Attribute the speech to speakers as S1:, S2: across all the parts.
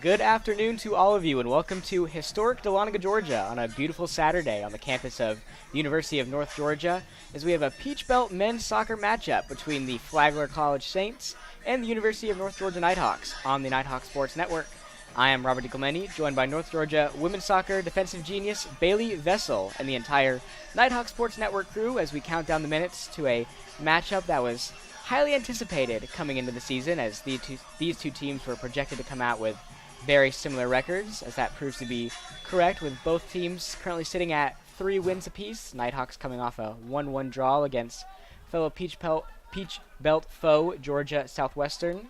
S1: Good afternoon to all of you, and welcome to historic Dahlonega, Georgia, on a beautiful Saturday on the campus of the University of North Georgia, as we have a Peach Belt men's soccer matchup between the Flagler College Saints and the University of North Georgia Nighthawks on the Nighthawk Sports Network. I am Robert DiClementi, joined by North Georgia women's soccer defensive genius Bailey Vessel and the entire Nighthawk Sports Network crew as we count down the minutes to a matchup that was highly anticipated coming into the season, as these two teams were projected to come out with very similar records, as that proves to be correct, with both teams currently sitting at 3 wins apiece. Nighthawks coming off a 1-1 draw against fellow Peach Belt foe Georgia Southwestern.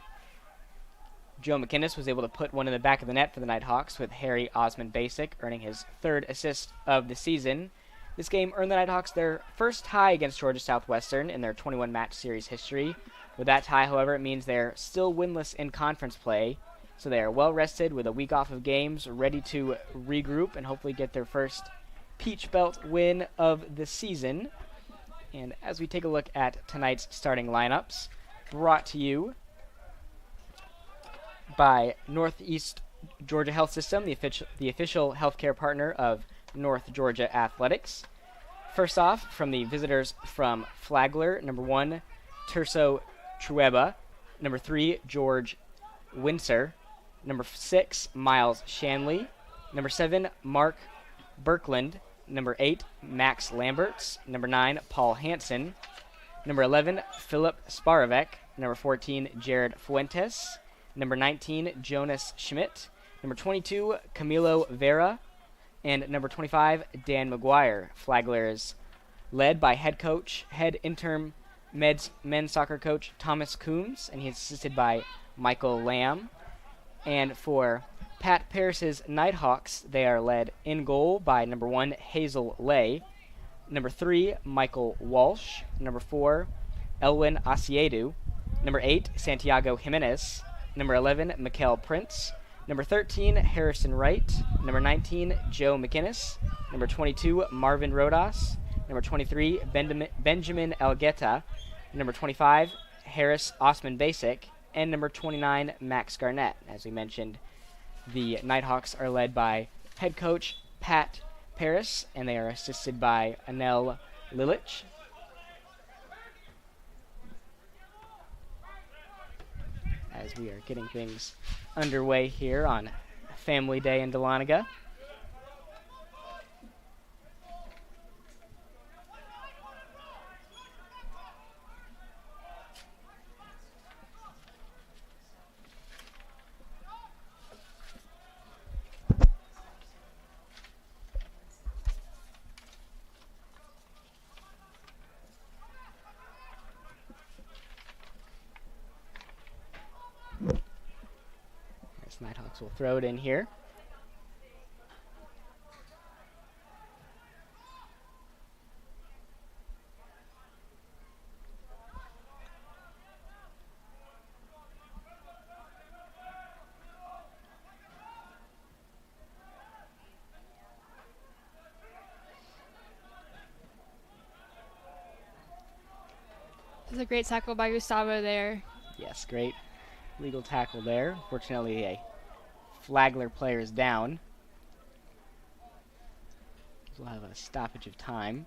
S1: Joe McInnes was able to put one in the back of the net for the Nighthawks, with Harry Osmond Basic earning his 3rd assist of the season. This game earned the Nighthawks their first tie against Georgia Southwestern in their 21-match series history. With that tie, however, it means they're still winless in conference play, so they are well rested with a week off of games, ready to regroup and hopefully get their first Peach Belt win of the season. And as we take a look at tonight's starting lineups, brought to you by Northeast Georgia Health System, the official healthcare partner of North Georgia Athletics. First off, from the visitors from Flagler, number 1, Terso Trueba, number 3, George Windsor, number 6, Miles Shanley, number 7, Mark Birkland, number 8, Max Lamberts, number 9, Paul Hansen, number 11, Philip Sparovek, number 14, Jared Fuentes, number 19, Jonas Schmidt, number 22, Camilo Vera, and number 25, Dan McGuire. Flagler is led by head interim men's soccer coach Thomas Coombs, and he's assisted by Michael Lamb. And for Pat Paris's Nighthawks, they are led in goal by number 1, Hazel Lay, number 3, Michael Walsh, number 4, Elwin Asiedu, number 8, Santiago Jimenez, number 11, Mikael Prince, number 13, Harrison Wright, number 19, Joe McInnes, number 22, Marvin Rodas, number 23, Benjamin Elgeta, number 25, Harris Osman Basic, and number 29, Max Garnett. As we mentioned, the Nighthawks are led by head coach Pat Paris, and they are assisted by Anel Lilich. As we are getting things underway here on Family Day in Dahlonega. Nighthawks will throw it in here.
S2: This is a great tackle by Gustavo there.
S1: Yes, great legal tackle there. Fortunately, a Flagler player is down. We'll have a stoppage of time.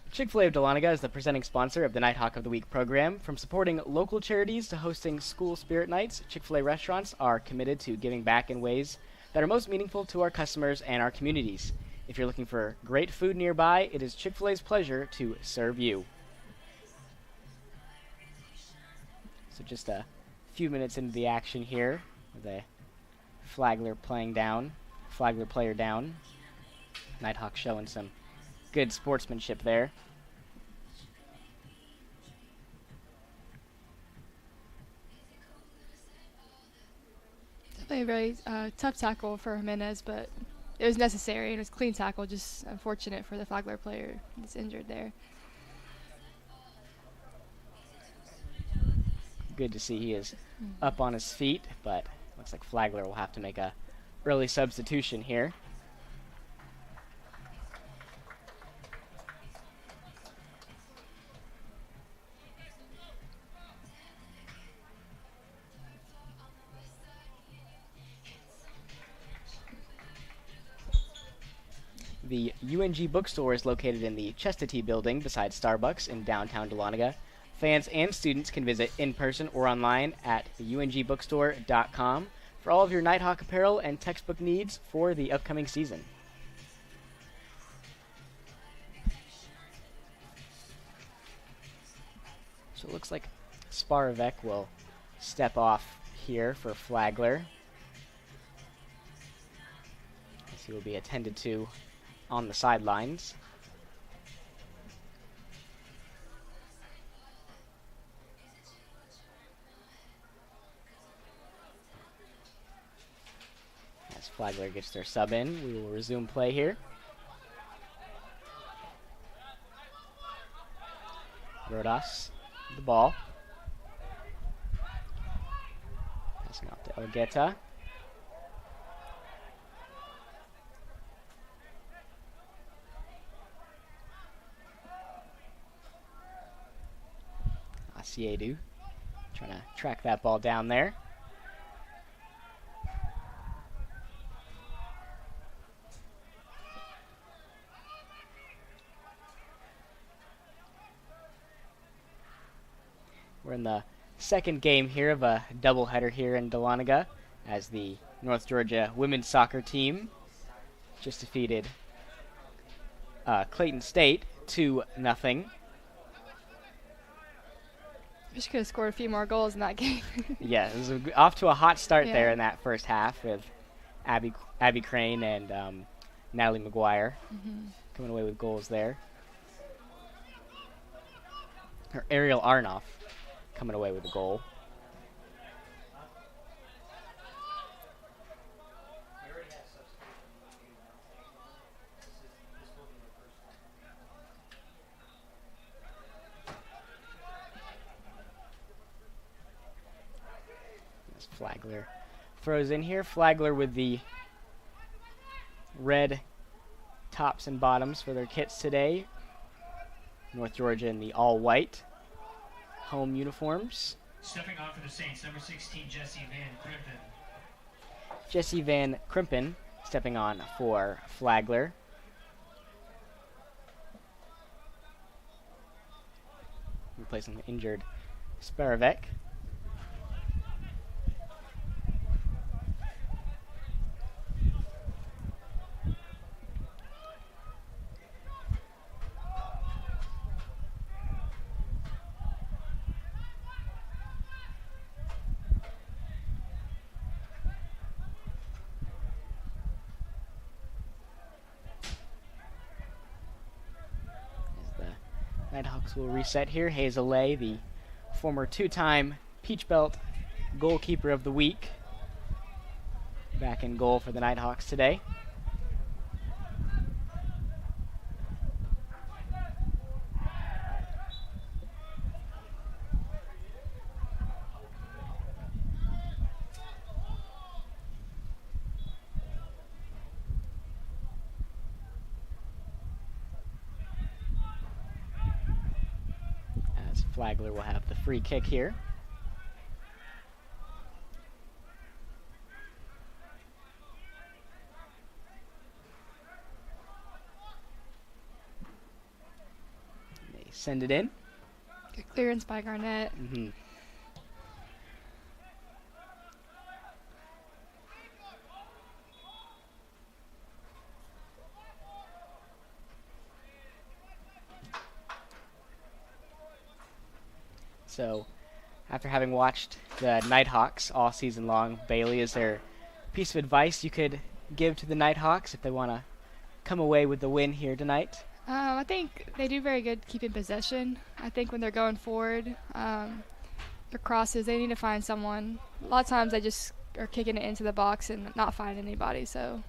S1: Chick-fil-A of Dahlonega is the presenting sponsor of the Nighthawk of the Week program. From supporting local charities to hosting school spirit nights, Chick-fil-A restaurants are committed to giving back in ways that are most meaningful to our customers and our communities. If you're looking for great food nearby, it is Chick-fil-A's pleasure to serve you. So just a few minutes into the action here, with a Flagler player down. Nighthawk showing some good sportsmanship there.
S2: Definitely a really tough tackle for Jimenez, but it was necessary, and it was clean tackle. Just unfortunate for the Flagler player that's injured there.
S1: Good to see he is up on his feet, but looks like Flagler will have to make a early substitution here. The UNG bookstore is located in the Chestatee building beside Starbucks in downtown Dahlonega. Fans and students can visit in person or online at theungbookstore.com for all of your Nighthawk apparel and textbook needs for the upcoming season. So it looks like Sparovec will step off here for Flagler, as he will be attended to on the sidelines. As Flagler gets their sub in, we will resume play here. Rodas, the ball. Passing off to Elgueta. Asiedu trying to track that ball down there. We're in the second game here of a doubleheader here in Dahlonega, as the North Georgia women's soccer team just defeated Clayton State 2-0.
S2: Wish could have scored a few more goals in that game.
S1: Yeah, it was off to a hot start
S2: Yeah.
S1: there in that first half with Abby Crane and Natalie McGuire coming away with goals there. Or Ariel Arnoff coming away with a goal. As Flagler throws in here. Flagler with the red tops and bottoms for their kits today. North Georgia in the all-white home uniforms.
S3: Stepping on for the Saints, number 16, Jesse Van Krimpen.
S1: Jesse Van Krimpen stepping on for Flagler. Replacing the injured Sparovec. Nighthawks will reset here. Hazel Lay, the former two-time Peach Belt goalkeeper of the week, back in goal for the Nighthawks today. Flagler will have the free kick here. They send it in.
S2: Good clearance by Garnett.
S1: So, after having watched the Nighthawks all season long, Bailey, is there a piece of advice you could give to the Nighthawks if they want to come away with the win here tonight?
S2: I think they do very good keeping possession. I think when they're going forward, for crosses, they need to find someone. A lot of times they just are kicking it into the box and not finding anybody. So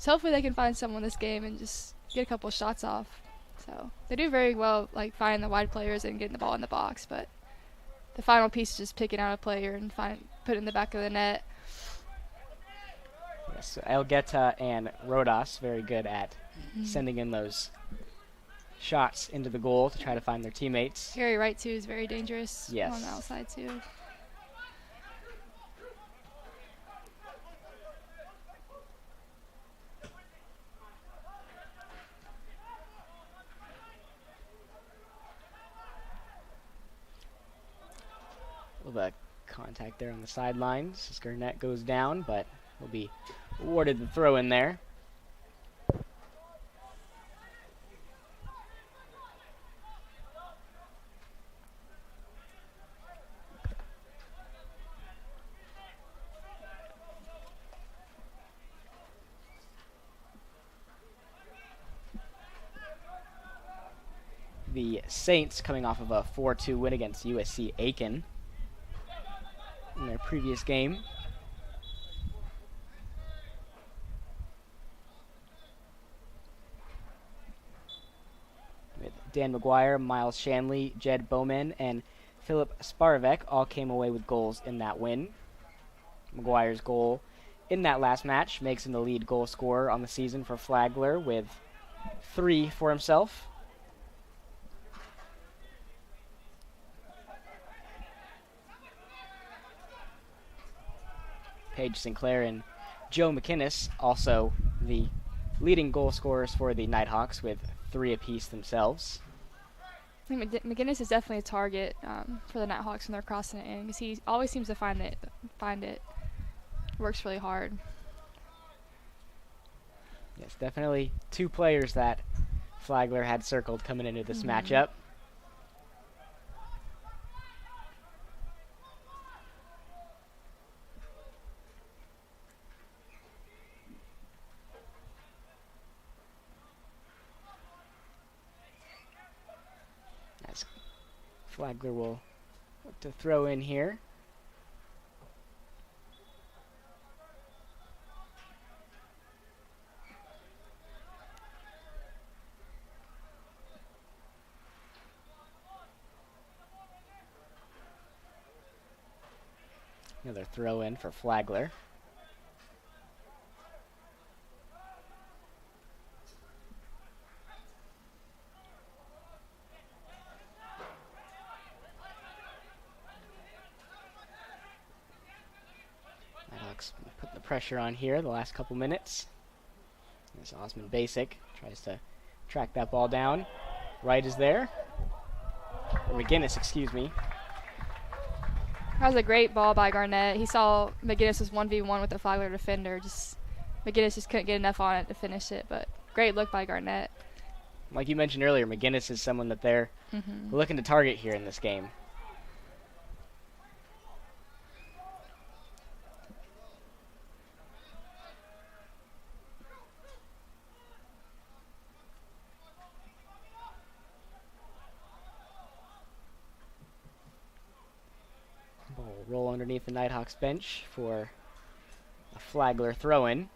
S2: So hopefully they can find someone this game and just get a couple of shots off. So they do very well, like finding the wide players and getting the ball in the box, but the final piece is just picking out a player and put it in the back of the net.
S1: Yes, so Elgeta and Rodas very good at sending in those shots into the goal to try to find their teammates.
S2: Harry Wright too is very dangerous.
S1: Yes.
S2: On the outside too.
S1: A little bit of contact there on the sidelines as Garnett goes down, but will be awarded the throw in there. The Saints coming off of a 4-2 win against USC Aiken in their previous game. With Dan McGuire, Miles Shanley, Jed Bowman, and Philip Sparovek all came away with goals in that win. McGuire's goal in that last match makes him the lead goal scorer on the season for Flagler with 3 for himself. Paige Sinclair and Joe McInnes, also the leading goal scorers for the Nighthawks with 3 apiece themselves.
S2: I think McInnes is definitely a target for the Nighthawks when they're crossing it in because he always seems to find it. Works really hard.
S1: Yes, definitely 2 players that Flagler had circled coming into this matchup. As Flagler will look to throw in here. Another throw in for Flagler. Nighthawks put the pressure on here the last couple minutes. As Osmond Basic tries to track that ball down. Wright is there. Or McInnes, excuse me.
S2: That was a great ball by Garnett. He saw McInnes was 1v1 with the Flagler defender. McInnes just couldn't get enough on it to finish it, but great look by Garnett.
S1: Like you mentioned earlier, McInnes is someone that they're looking to target here in this game. Ball will roll underneath the Nighthawks bench for a Flagler throw-in.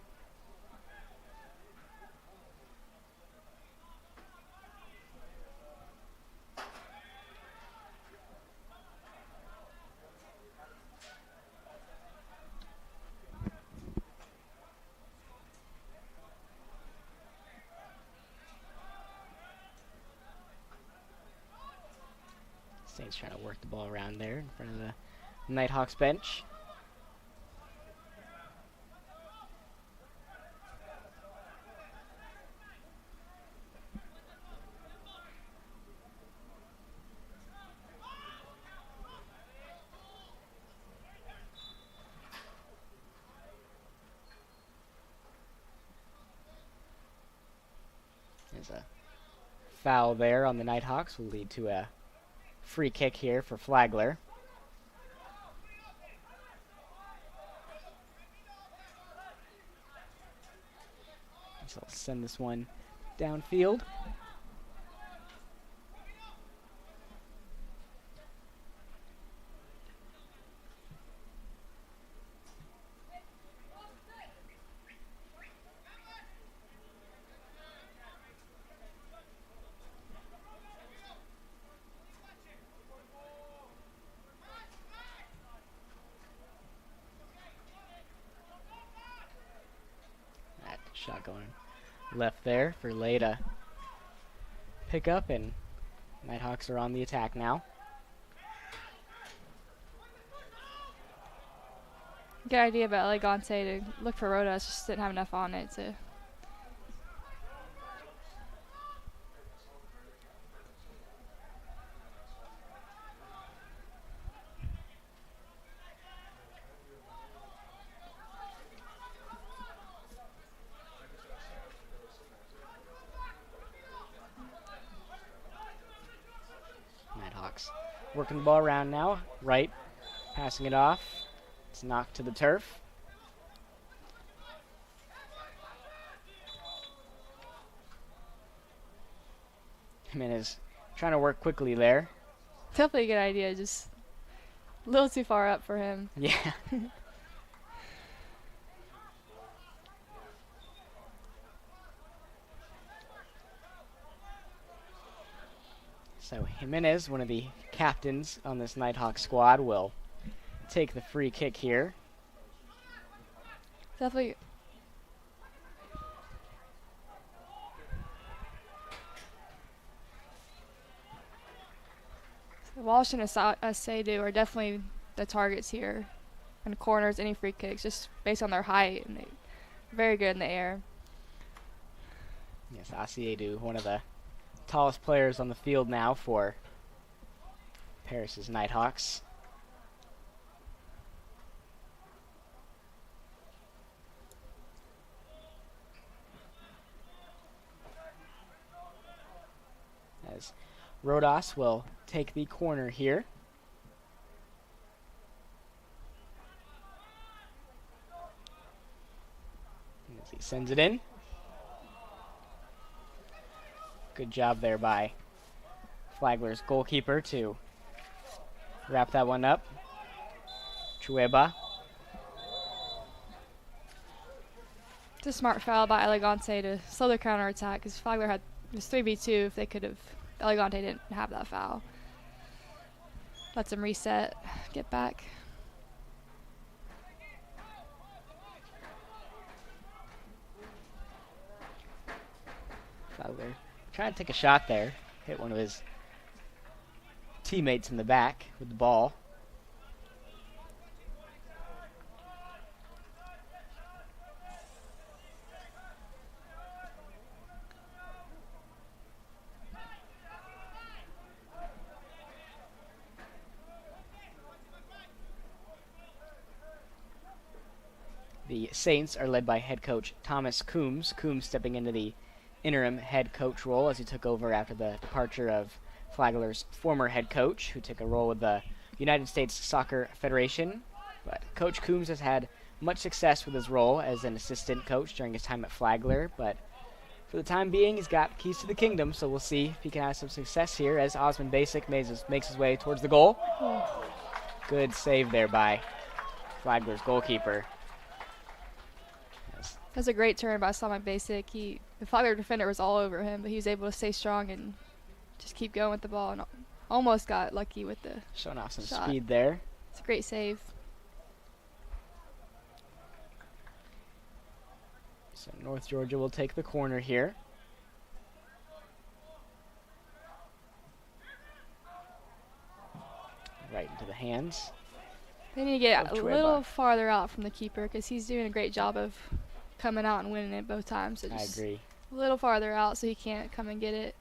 S1: Saints trying to work the ball around there in front of the Nighthawks bench. There's a foul there on the Nighthawks, will lead to a free kick here for Flagler. So I'll send this one downfield. Shot going left there for Lay to pick up, and Nighthawks are on the attack now.
S2: Good idea about Elegante to look for Rodas, just didn't have enough on it to.
S1: Nighthawks working the ball around now. Right, passing it off. It's knocked to the turf. Jimenez trying to work quickly there.
S2: Definitely a good idea, just a little too far up for him.
S1: Yeah. So Jimenez, one of the captains on this Nighthawk squad, will take the free kick here.
S2: Definitely. So Walsh and Seydu are definitely the targets here. And corners, any free kicks, just based on their height, and they're very good in the air.
S1: Yes, Asiedu, one of the tallest players on the field now for Paris's Nighthawks. As Rodas will take the corner here. As he sends it in. Good job there by Flagler's goalkeeper to wrap that one up. Chueba.
S2: It's a smart foul by Elegante to slow the counterattack, because Flagler had it was 3v2 if they could have. Elegante didn't have that foul. Lets him reset, get back.
S1: Flagler trying to take a shot there. Hit one of his teammates in the back with the ball. The Saints are led by head coach Thomas Coombs. Coombs stepping into the interim head coach role as he took over after the departure of Flagler's former head coach, who took a role with the United States Soccer Federation. But Coach Coombs has had much success with his role as an assistant coach during his time at Flagler, but for the time being, he's got keys to the kingdom, so we'll see if he can have some success here as Osman Basic makes his way towards the goal. Good save there by Flagler's goalkeeper.
S2: That's a great turn by Osman Basic. The Flagler defender was all over him, but he was able to stay strong and just keep going with the ball, and almost got lucky with the
S1: showing off some
S2: shot.
S1: Speed there.
S2: It's a great save.
S1: So North Georgia will take the corner here. Right into the hands.
S2: They need to get a
S1: Chueba.
S2: little farther out from the keeper, because he's doing a great job of coming out and winning it both times. So
S1: I
S2: just
S1: agree.
S2: a little farther out so he can't come and get it.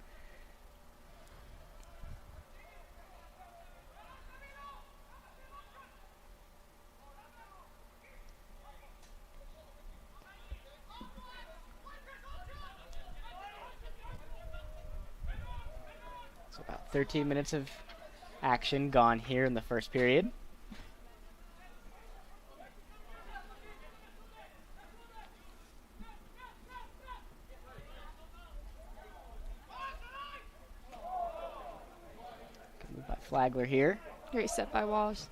S1: So about 13 minutes of action gone here in the first period. Good move by Flagler here.
S2: Great set by Walsh.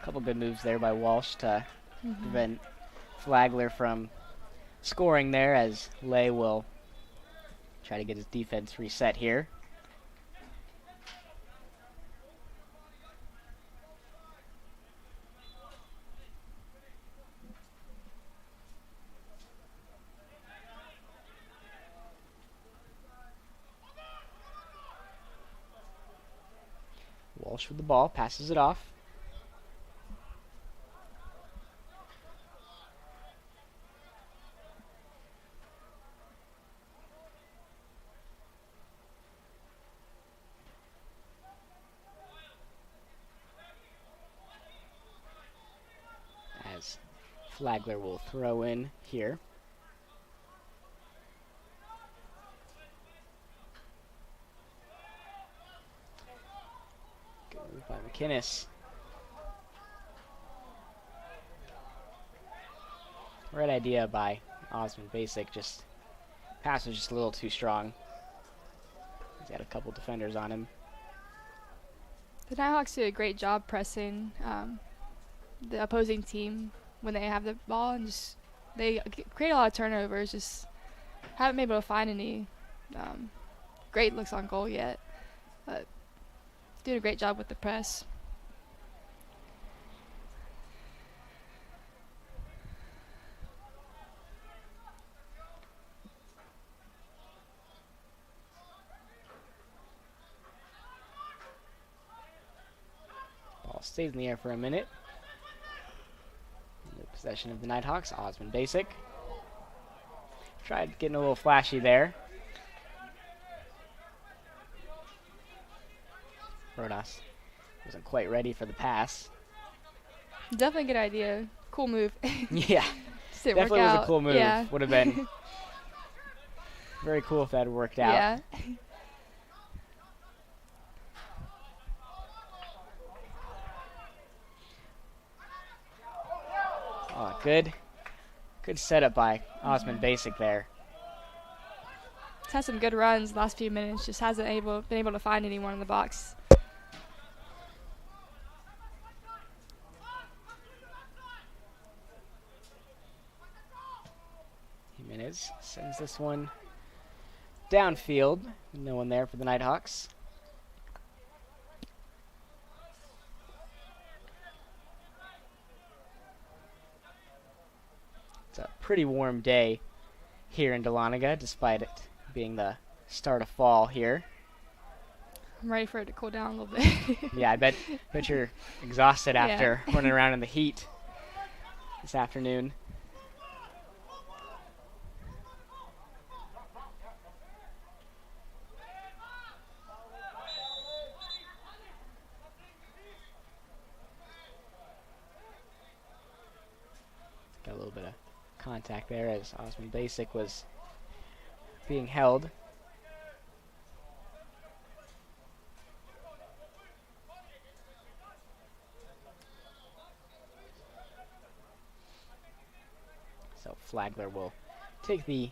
S1: Couple good moves there by Walsh to prevent Flagler from scoring there, as Lay will try to get his defense reset here. Walsh with the ball, passes it off. As Flagler will throw in here. Good move by McInnes. Right idea by Osmond Basic, just pass was just a little too strong. He's got a couple defenders on him.
S2: The Nighthawks do a great job pressing the opposing team when they have the ball, and just they create a lot of turnovers. Just haven't been able to find any great looks on goal yet, but doing a great job with the press.
S1: Ball stays in the air for a minute. In the possession of the Nighthawks, Osmond Basic. Tried getting a little flashy there. Rodas wasn't quite ready for the pass.
S2: Definitely a good idea. Cool move.
S1: Yeah,
S2: Just didn't
S1: definitely
S2: work
S1: was
S2: out.
S1: a cool move.
S2: Yeah.
S1: Would have been very cool if that had worked out.
S2: Yeah.
S1: Oh, good setup by Osmond Basic there.
S2: He's had some good runs the last few minutes. Just hasn't been able to find anyone in the box.
S1: Jimenez sends this one downfield. No one there for the Nighthawks. It's a pretty warm day here in Dahlonega, despite it being the start of fall here.
S2: I'm ready for it to cool down a little bit.
S1: Yeah, I bet you're exhausted
S2: Yeah.
S1: after running around in the heat this afternoon. Got a little bit of contact there as Osmond Basic was being held. So Flagler will take the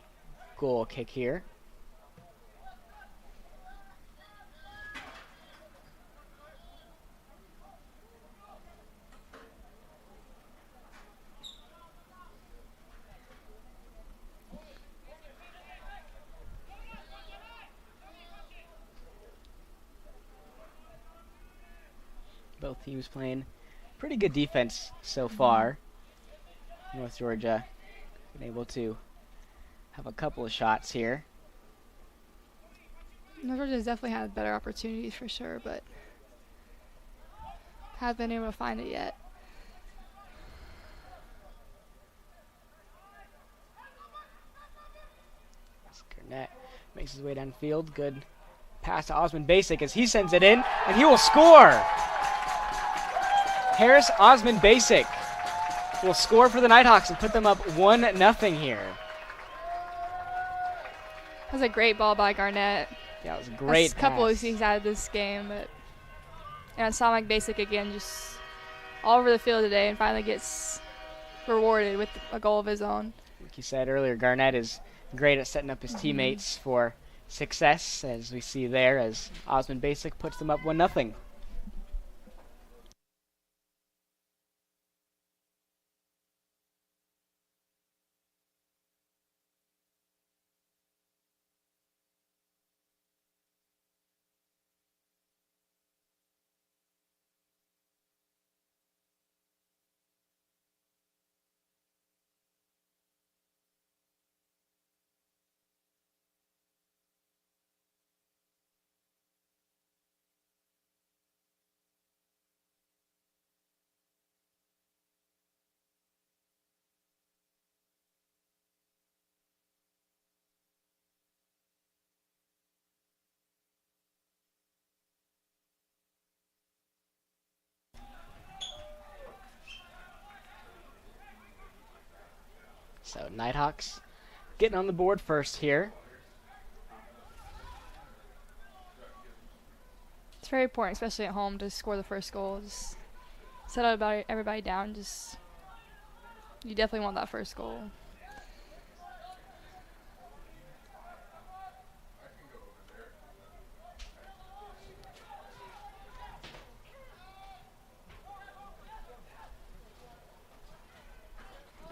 S1: goal kick here. Both teams playing pretty good defense so far. North Georgia been able to have a couple of shots here.
S2: North Georgia's definitely had better opportunities for sure, but haven't been able to find it yet.
S1: Garnett makes his way downfield. Good pass to Osmond Basic as he sends it in, and he will score. Harris Osmond Basic will score for the Nighthawks and put them up 1-0 here.
S2: That was a great ball by Garnett.
S1: Yeah, it was a great
S2: That's a couple of
S1: pass.
S2: things out of this game, but and Sonic Basic again, just all over the field today, and finally gets rewarded with a goal of his own.
S1: Like you said earlier, Garnett is great at setting up his teammates for success, as we see there, as Osmond Basic puts them up 1-0. So Nighthawks getting on the board first here.
S2: It's very important, especially at home, to score the first goal. Just set everybody down. Just you definitely want that first goal.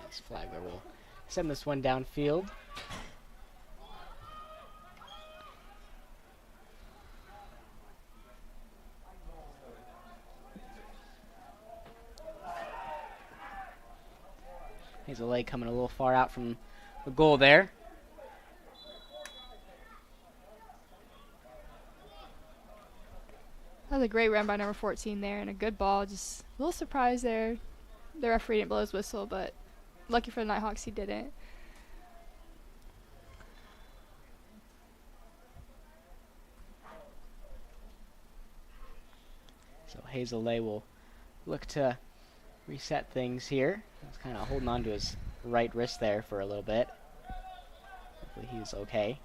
S1: Next Flagler will send this one downfield. Hazel coming a little far out from the goal there.
S2: That was a great run by number 14 there, and a good ball. Just a little surprise there. The referee didn't blow his whistle, but lucky for the Nighthawks, he didn't.
S1: So Hazel will look to reset things here. He's kind of holding on to his right wrist there for a little bit. Hopefully he's okay.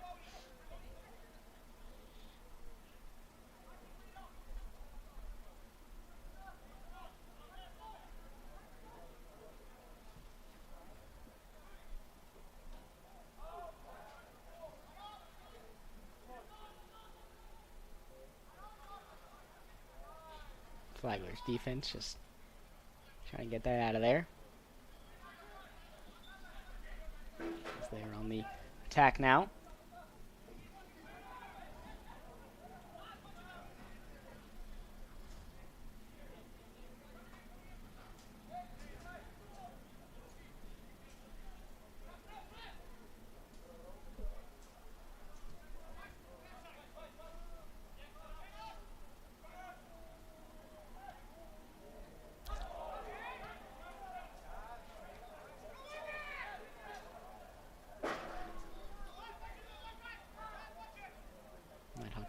S1: Flagler's defense just trying to get that out of there. As they're on the attack now.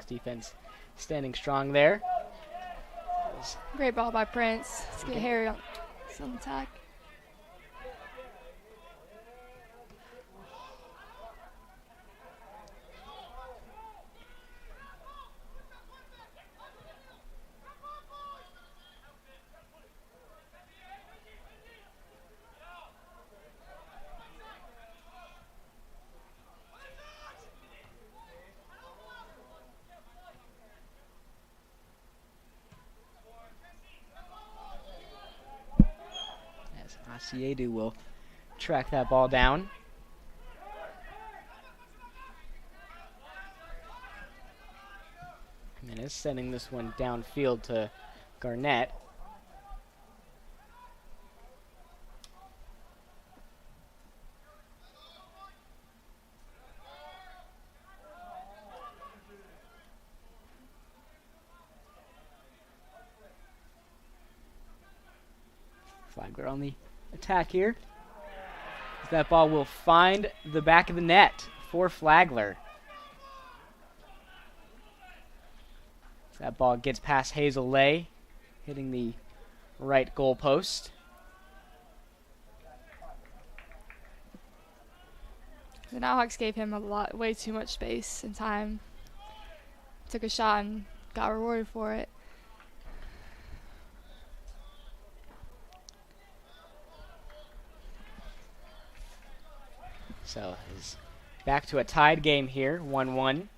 S1: Defense standing strong there.
S2: Great ball by Prince. Let's get Harry on some attack.
S1: Asiedu will track that ball down. And is sending this one downfield to Garnett. Flagler on the attack here. That ball will find the back of the net for Flagler. That ball gets past Hazel Lay, hitting the right goal post.
S2: The Nighthawks gave him way too much space and time. Took a shot and got rewarded for it.
S1: So it's back to a tied game here, 1-1.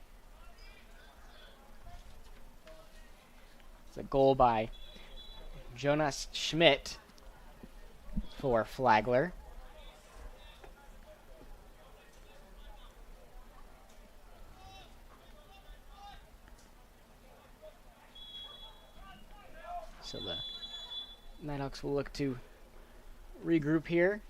S1: It's a goal by Jonas Schmidt for Flagler. So the Nighthawks will look to regroup here.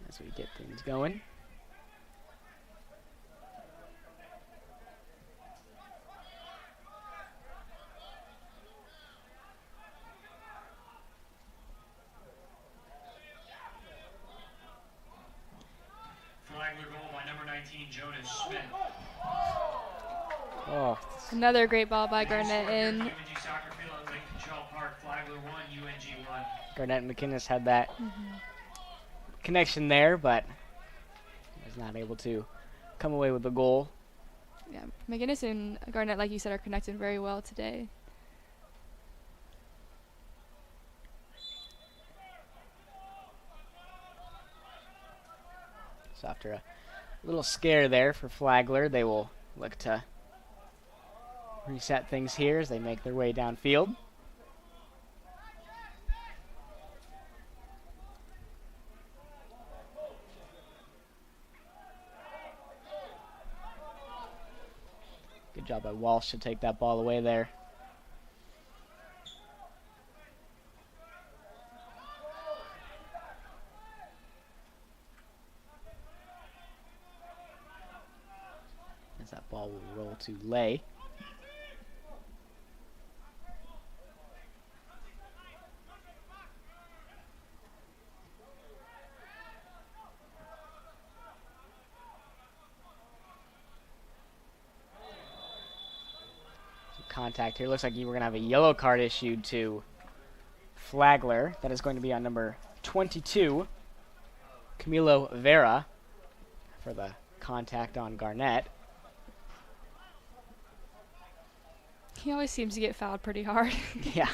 S1: As we get things going.
S3: Flagler goal by number 19, Jonas Schmidt.
S1: Oh,
S2: Another great ball by Garnett in.
S3: UNG soccer field at Lake Control Park. Flagler 1, UNG 1.
S1: Garnett and McInnes had that connection there, but was not able to come away with the goal.
S2: Yeah, McInnes and Garnett, like you said, are connected very well today.
S1: So after a little scare there for Flagler, they will look to reset things here as they make their way downfield. Good job by Walsh to take that ball away there. As that ball will roll to Lay. Contact here. Looks like you were going to have a yellow card issued to Flagler. That is going to be on number 22, Camilo Vera, for the contact on Garnett.
S2: He always seems to get fouled pretty hard.
S1: Yeah.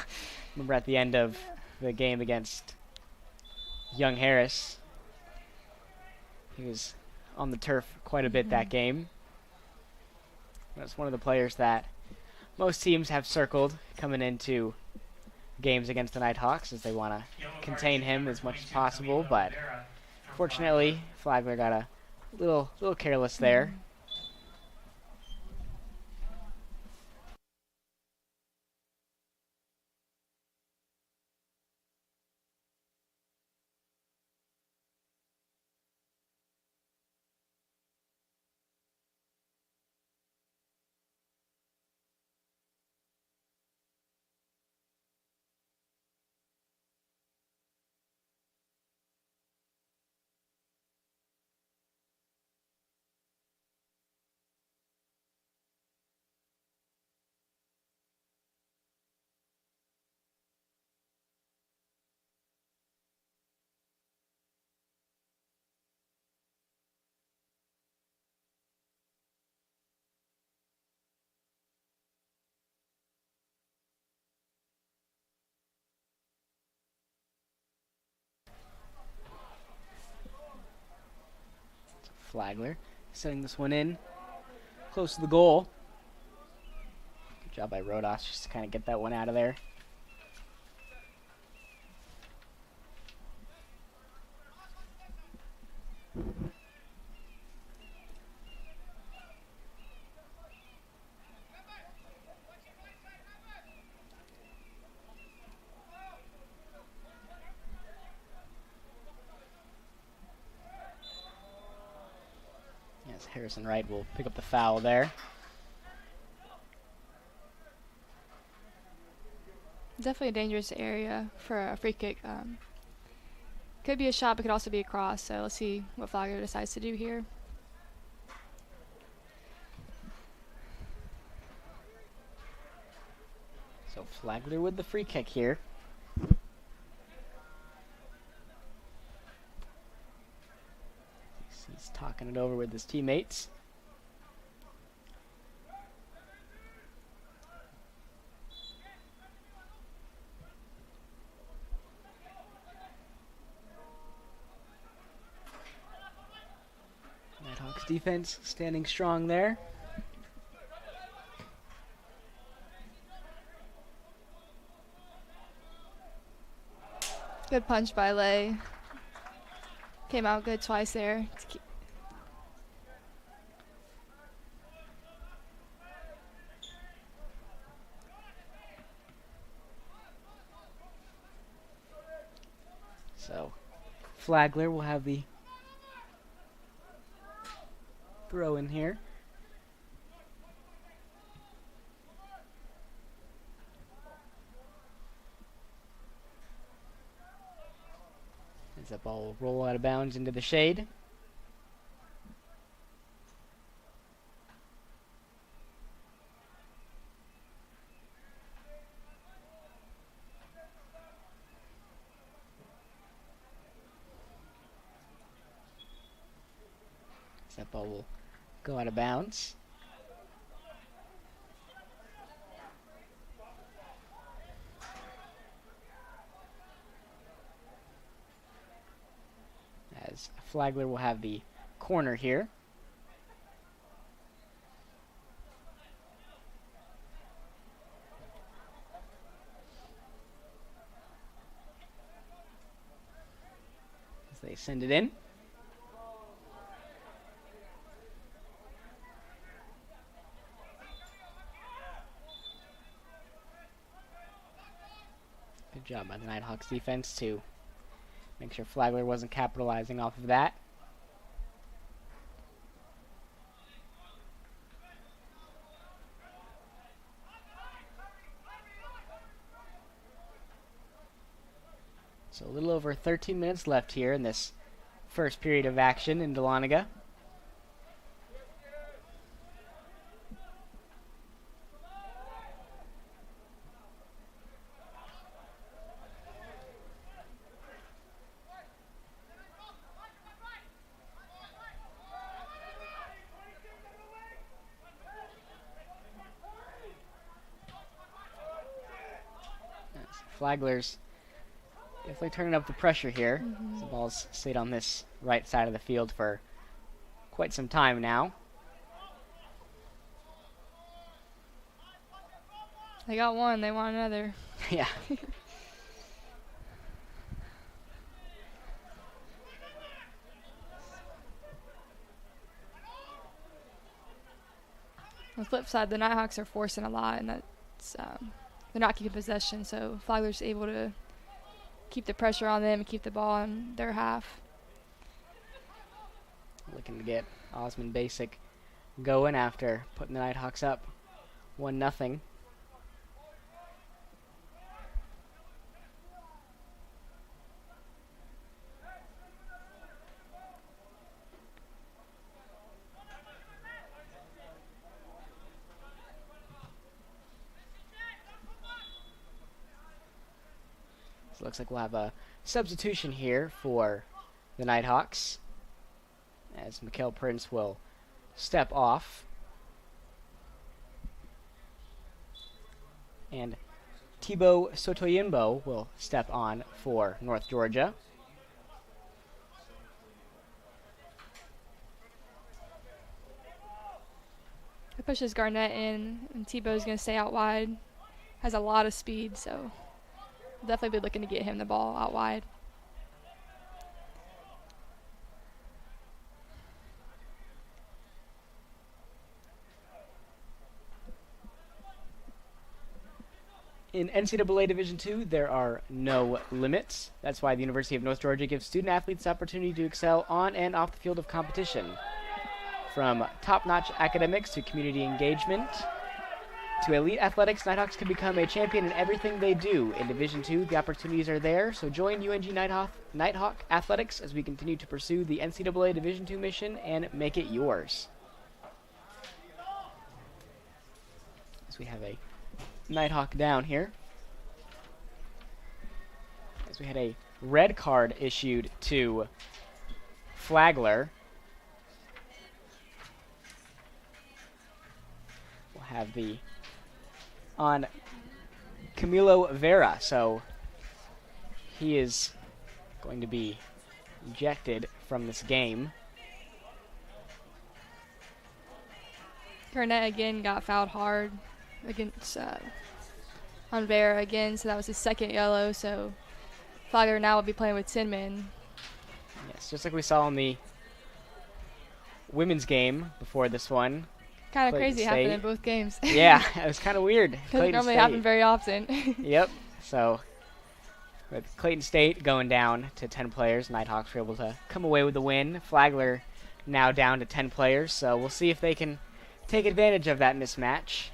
S1: Remember at the end of the game against Young Harris, he was on the turf quite a bit that game. That's one of the players that most teams have circled coming into games against the Nighthawks as they want to contain him as much as possible, but fortunately Flagler got a little careless there. Flagler setting this one in close to the goal. Good job by Rodas just to kind of get that one out of there. Harrison Wright will pick up the foul there.
S2: Definitely a dangerous area for a free kick. Could be a shot, but could also be a cross. So let's see what Flagler decides to do here.
S1: So Flagler with the free kick here. He's talking it over with his teammates. Nighthawks defense standing strong there.
S2: Good punch by Lay. Came out good twice there.
S1: So Flagler will have the throw in here. As that ball will roll out of bounds into the shade. That ball will go out of bounds. As Flagler will have the corner here. As they send it in. Good job by the Nighthawks defense to make sure Flagler wasn't capitalizing off of that. So a little over 13 minutes left here in this first period of action in Dahlonega. Flagler's definitely turning up the pressure here. The ball's stayed on this right side of the field for quite some time now.
S2: They got one, they want another.
S1: Yeah.
S2: On the flip side, the Nighthawks are forcing a lot, and that's they're not keeping possession, so Flagler's able to keep the pressure on them and keep the ball on their half.
S1: Looking to get Osmond Basic going after putting the Nighthawks up 1-0. So it looks like we'll have a substitution here for the Nighthawks, as Mikael Prince will step off. And Thibaut Sotoyinbo will step on for North Georgia.
S2: It pushes Garnett in, and Thibaut's going to stay out wide. Has a lot of speed, so definitely be looking to get him the ball out wide.
S1: In NCAA Division II, there are no limits. That's why the University of North Georgia gives student athletes the opportunity to excel on and off the field of competition. From top-notch academics to community engagement to elite athletics, Nighthawks can become a champion in everything they do. In Division II, the opportunities are there, so join UNG Nighthawk Athletics as we continue to pursue the NCAA Division II mission and make it yours. As we have a Nighthawk down here, as we had a red card issued to Flagler. We'll have the on Camilo Vera, so he is going to be ejected from this game.
S2: Garnett again got fouled hard against on Vera again, so that was his second yellow, so Flagler now will be playing with 10 men.
S1: Yes, just like we saw in the women's game before this one.
S2: Kind of
S1: Clayton
S2: crazy
S1: State.
S2: happened in both games.
S1: Yeah, it was kind of weird.
S2: Doesn't normally happen very often.
S1: Yep, so with Clayton State going down to 10 players, Nighthawks were able to come away with the win. Flagler now down to 10 players, so we'll see if they can take advantage of that mismatch.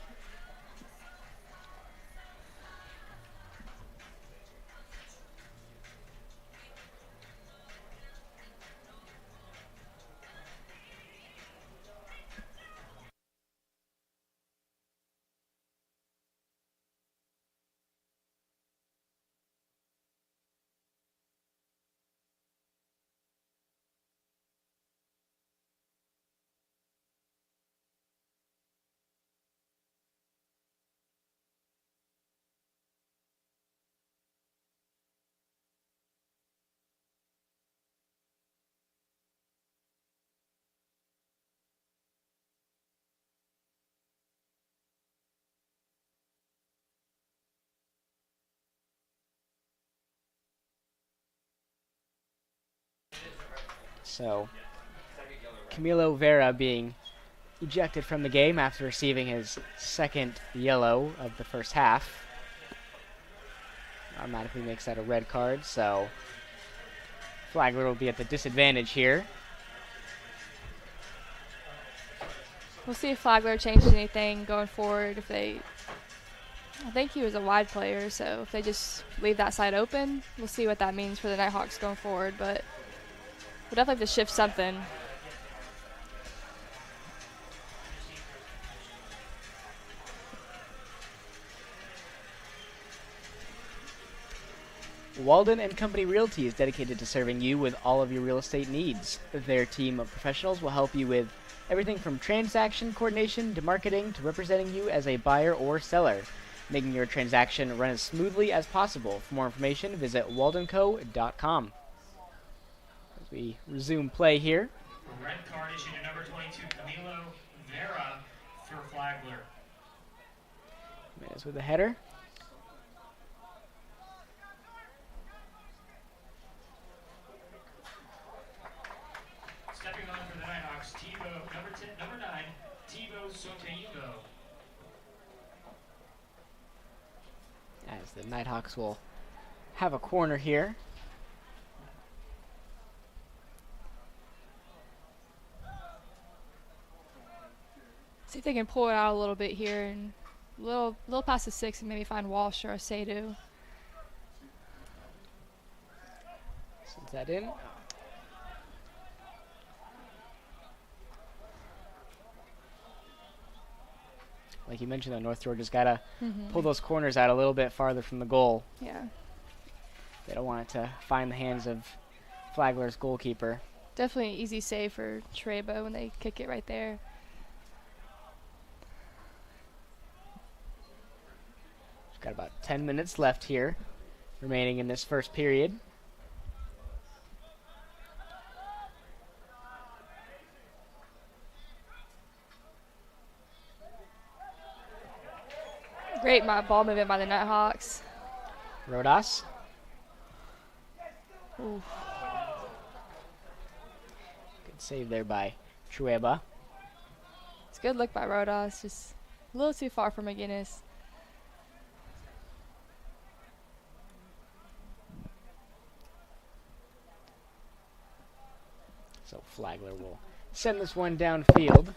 S1: So Camilo Vera being ejected from the game after receiving his second yellow of the first half. Automatically makes that a red card, so Flagler will be at the disadvantage here.
S2: We'll see if Flagler changes anything going forward. I think he was a wide player, so if they just leave that side open, we'll see what that means for the Nighthawks going forward. But we'll definitely have to shift something.
S1: Walden and Company Realty is dedicated to serving you with all of your real estate needs. Their team of professionals will help you with everything from transaction coordination to marketing to representing you as a buyer or seller, making your transaction run as smoothly as possible. For more information, visit waldenco.com. As we resume play here.
S3: Red card issued to number 22, Camilo Vera for Flagler.
S1: Jimenez with the header.
S3: Stepping on for the Nighthawks, number 9, Tibo Soteibo.
S1: As the Nighthawks will have a corner here.
S2: See if they can pull it out a little bit here and little past the 6 and maybe find Walsh or Sadu.
S1: Sends that in. Like you mentioned, though, North Georgia's got to pull those corners out a little bit farther from the goal.
S2: Yeah.
S1: They don't want it to find the hands of Flagler's goalkeeper.
S2: Definitely an easy save for Trebo when they kick it right there.
S1: We've got about 10 minutes left here, remaining in this first period.
S2: Great ball movement by the Nighthawks.
S1: Rodas.
S2: Ooh.
S1: Good save there by Trueba.
S2: It's a good look by Rodas, just a little too far from McGinnis.
S1: So Flagler will send this one downfield.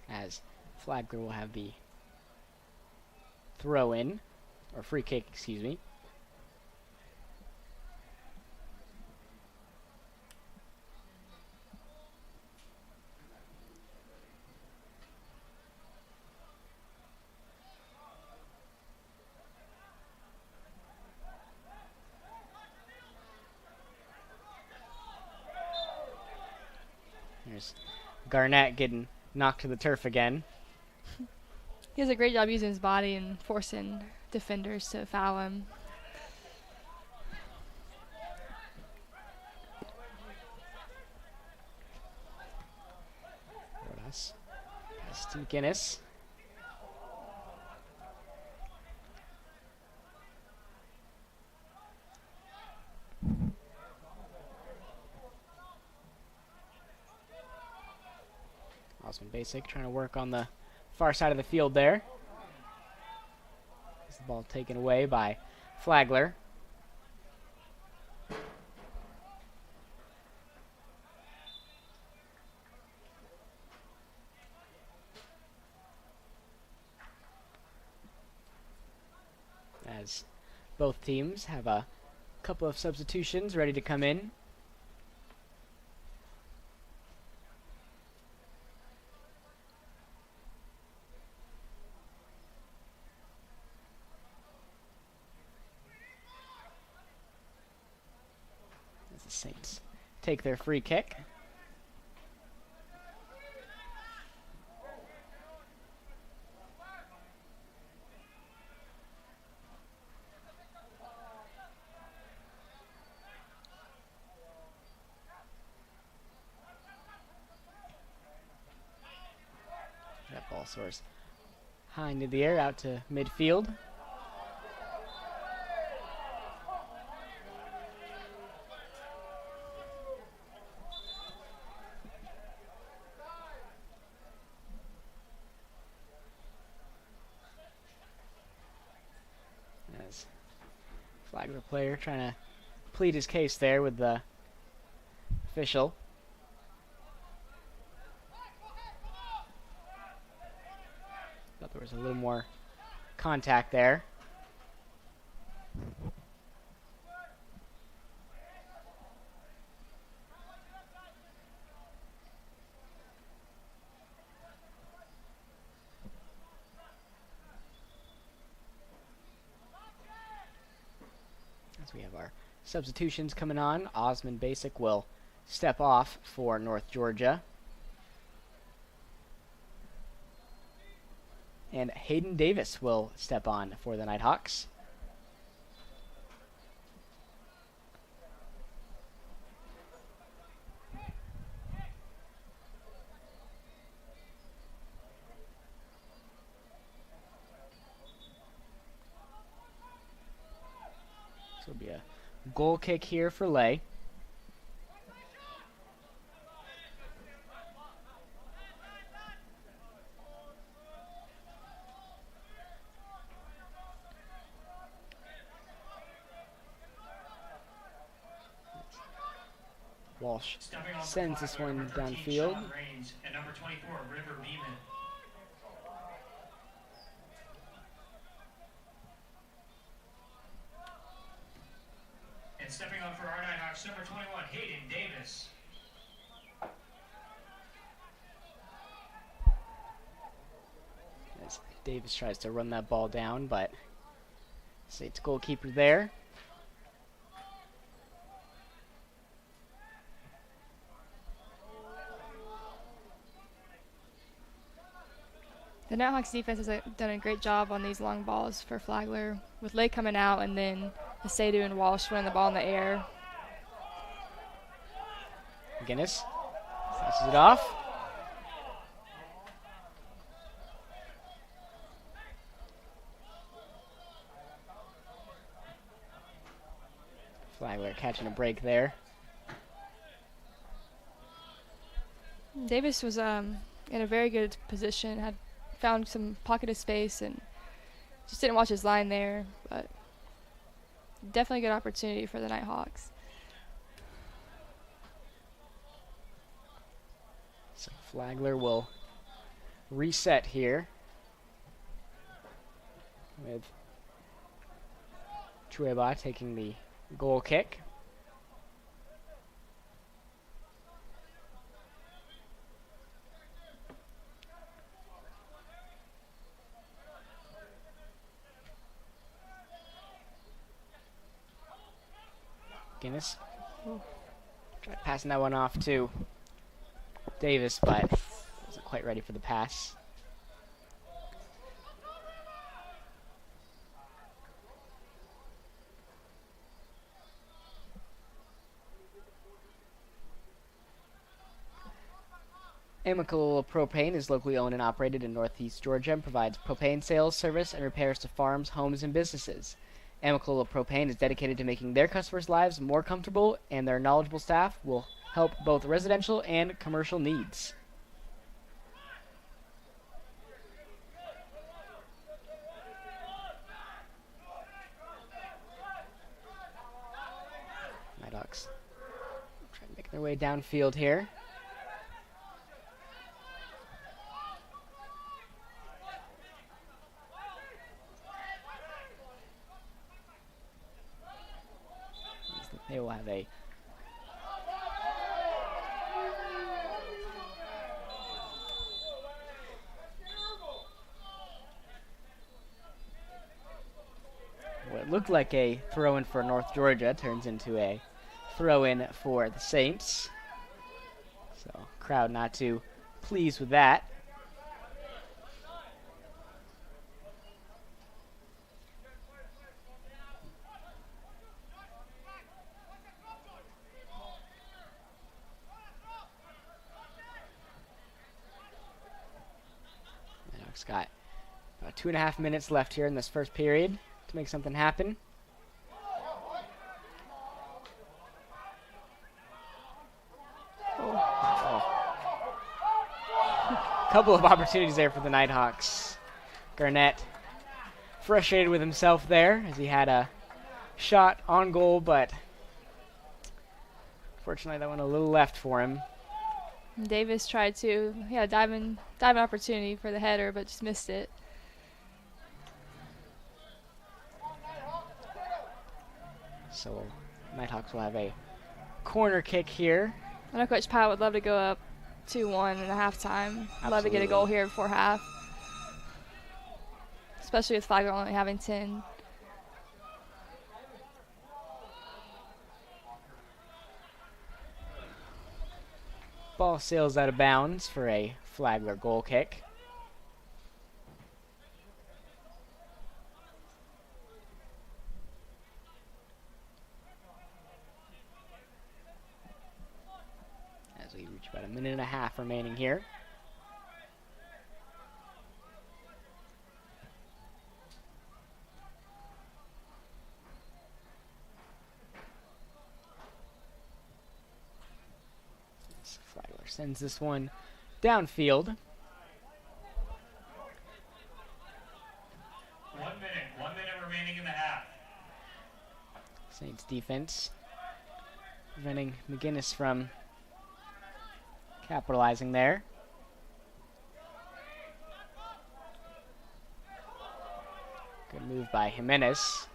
S1: As Flagler will have the throw in, or free kick, excuse me. There's Garnett getting knocked to the turf again.
S2: He does a great job using his body and forcing defenders to foul him.
S1: Rodas. Pass to McGinnis. Osman Basic trying to work on the far side of the field there. As the ball taken away by Flagler. As both teams have a couple of substitutions ready to come in. The Saints take their free kick. soars high into the air out to midfield. As Flagler player trying to plead his case there with the official. Thought there was a little more contact there. As we have our substitutions coming on, Osmond Basic will step off for North Georgia. And Hayden Davis will step on for the Nighthawks. This will be a goal kick here for Lay. Walsh sends this one downfield.
S3: And number 24, River Beeman. And stepping on for our Nighthawks, number 21, Hayden Davis.
S1: As Davis tries to run that ball down, but State's goalkeeper there.
S2: The Nighthawks defense has done a great job on these long balls for Flagler, with Lay coming out and then Asadu and Walsh winning the ball in the air.
S1: Guinness slashes it off. Flagler catching a break there.
S2: Davis was in a very good position, had found some pocket of space and just didn't watch his line there, but definitely a good opportunity for the Nighthawks.
S1: So Flagler will reset here with Chueba taking the goal kick. Guinness tried passing that one off to Davis, but wasn't quite ready for the pass. Amicable Propane is locally owned and operated in Northeast Georgia and provides propane sales, service, and repairs to farms, homes, and businesses. Amicable Propane is dedicated to making their customers' lives more comfortable, and their knowledgeable staff will help both residential and commercial needs. Nighthawks trying to make their way downfield here. They will have a what looked like a throw-in for North Georgia turns into a throw-in for the Saints. So crowd not too pleased with that. Nighthawks got about 2.5 minutes left here in this first period to make something happen. Couple of opportunities there for the Nighthawks. Garnett frustrated with himself there as he had a shot on goal, but fortunately that went a little left for him.
S2: Davis tried to, dive opportunity for the header, but just missed it.
S1: So Nighthawks will have a corner kick here.
S2: I know Coach Powell would love to go up 2-1 in the halftime. I'd love to get a goal here before half, especially with Flagler only having 10.
S1: Ball sails out of bounds for a Flagler goal kick. As we reach about 1.5 minutes remaining here. Flagler sends this one downfield.
S3: 1 minute remaining in the half.
S1: Saints defense preventing McGinnis from capitalizing there. Good move by Jimenez.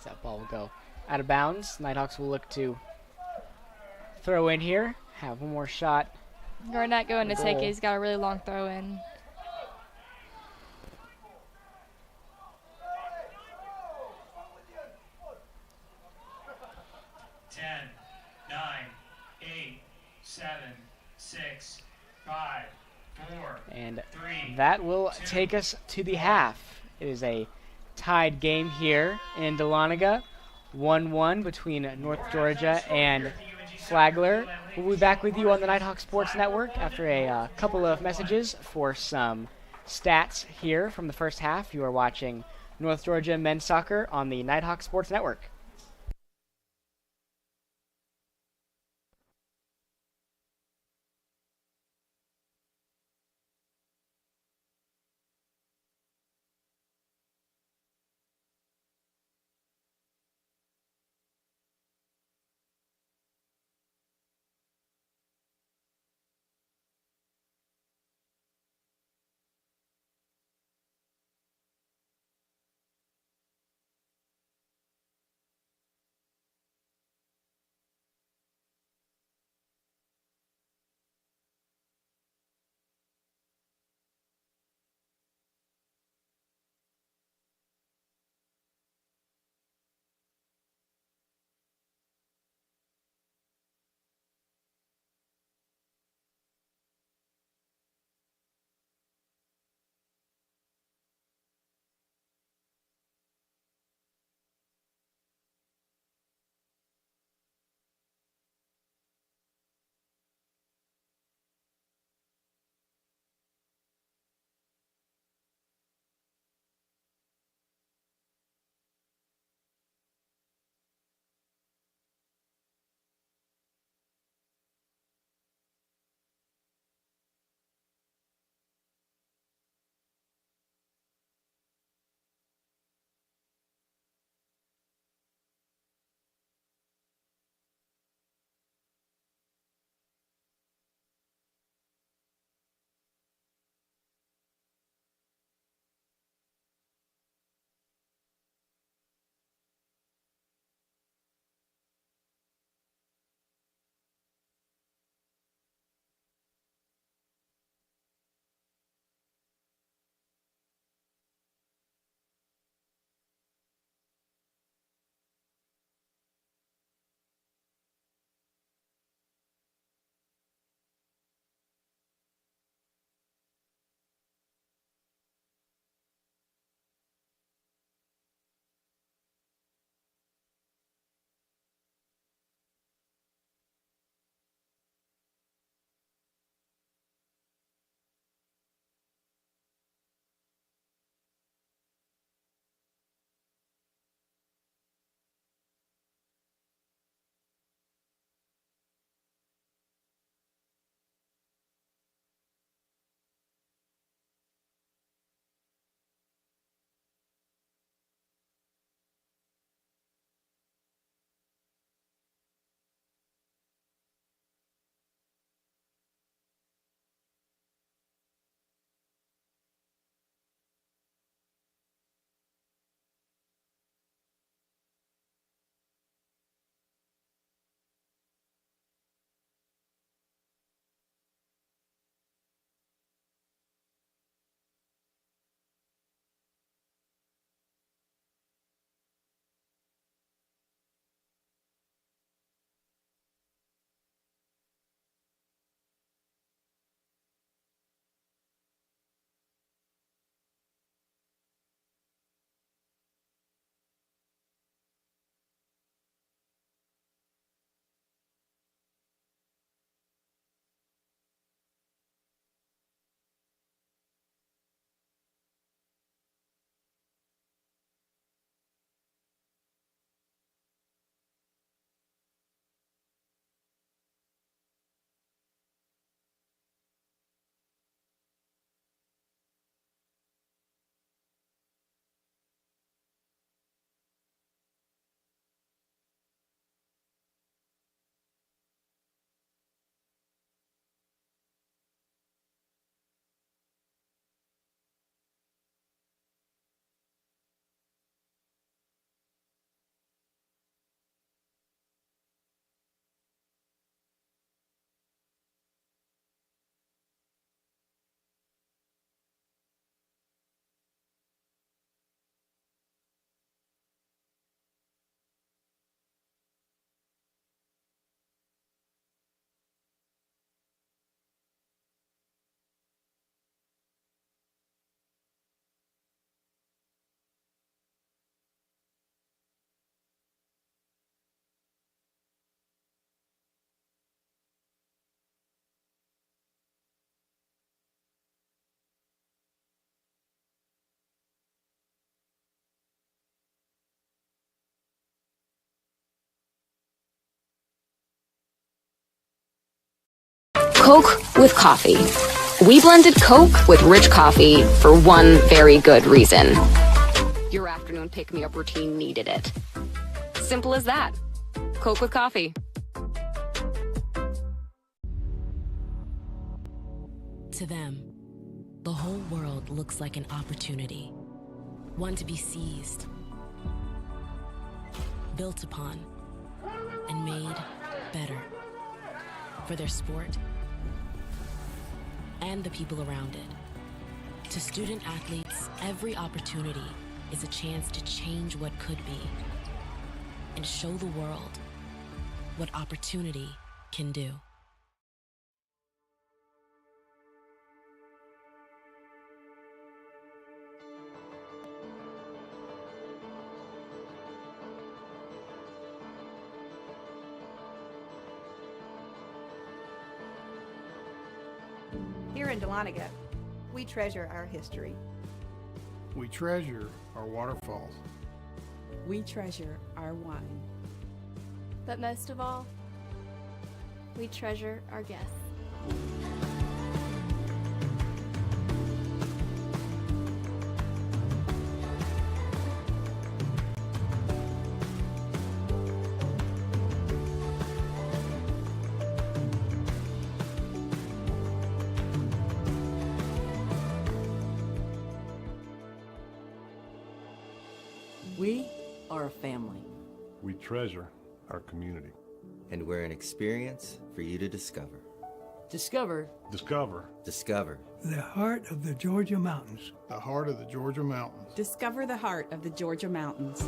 S1: That ball will go out of bounds. Nighthawks will look to throw in here. Have one more shot.
S2: Garnett going to take it. He's got a really long throw in.
S3: 10, 9, 8, 7, 6, 5, 4,
S1: And
S3: 3.
S1: that will
S3: 2.
S1: take us to the half. It is a tied game here in Dahlonega. 1-1 between North Georgia and Flagler. We'll be back with you on the Nighthawk Sports Network after a couple of messages for some stats here from the first half. You are watching North Georgia men's soccer on the Nighthawk Sports Network.
S4: Coke with coffee. We blended Coke with rich coffee for one very good reason. Your afternoon pick-me-up routine needed it. Simple as that. Coke with coffee.
S5: To them, the whole world looks like an opportunity, one to be seized, built upon, and made better for their sport and the people around it. To student athletes, every opportunity is a chance to change what could be and show the world what opportunity can do.
S6: Here in Dahlonega, we treasure our history.
S7: We treasure our waterfalls.
S8: We treasure our wine.
S9: But most of all, we treasure our guests.
S8: We are a family.
S10: We treasure our community.
S11: And we're an experience for you to discover.
S8: Discover.
S10: Discover.
S11: Discover.
S12: The heart of the Georgia mountains.
S7: The heart of the Georgia mountains.
S8: Discover the heart of the Georgia mountains.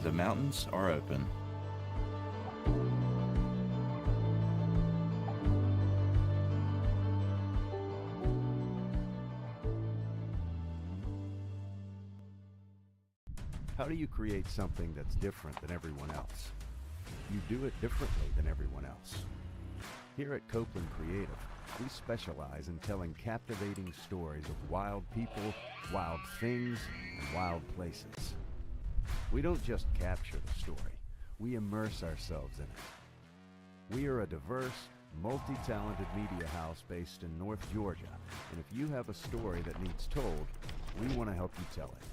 S13: The mountains are open.
S14: How do you create something that's different than everyone else? You do it differently than everyone else. Here at Copeland Creative, we specialize in telling captivating stories of wild people, wild things, and wild places. We don't just capture the story, we immerse ourselves in it. We are a diverse, multi-talented media house based in North Georgia, and if you have a story that needs told, we want to help you tell it.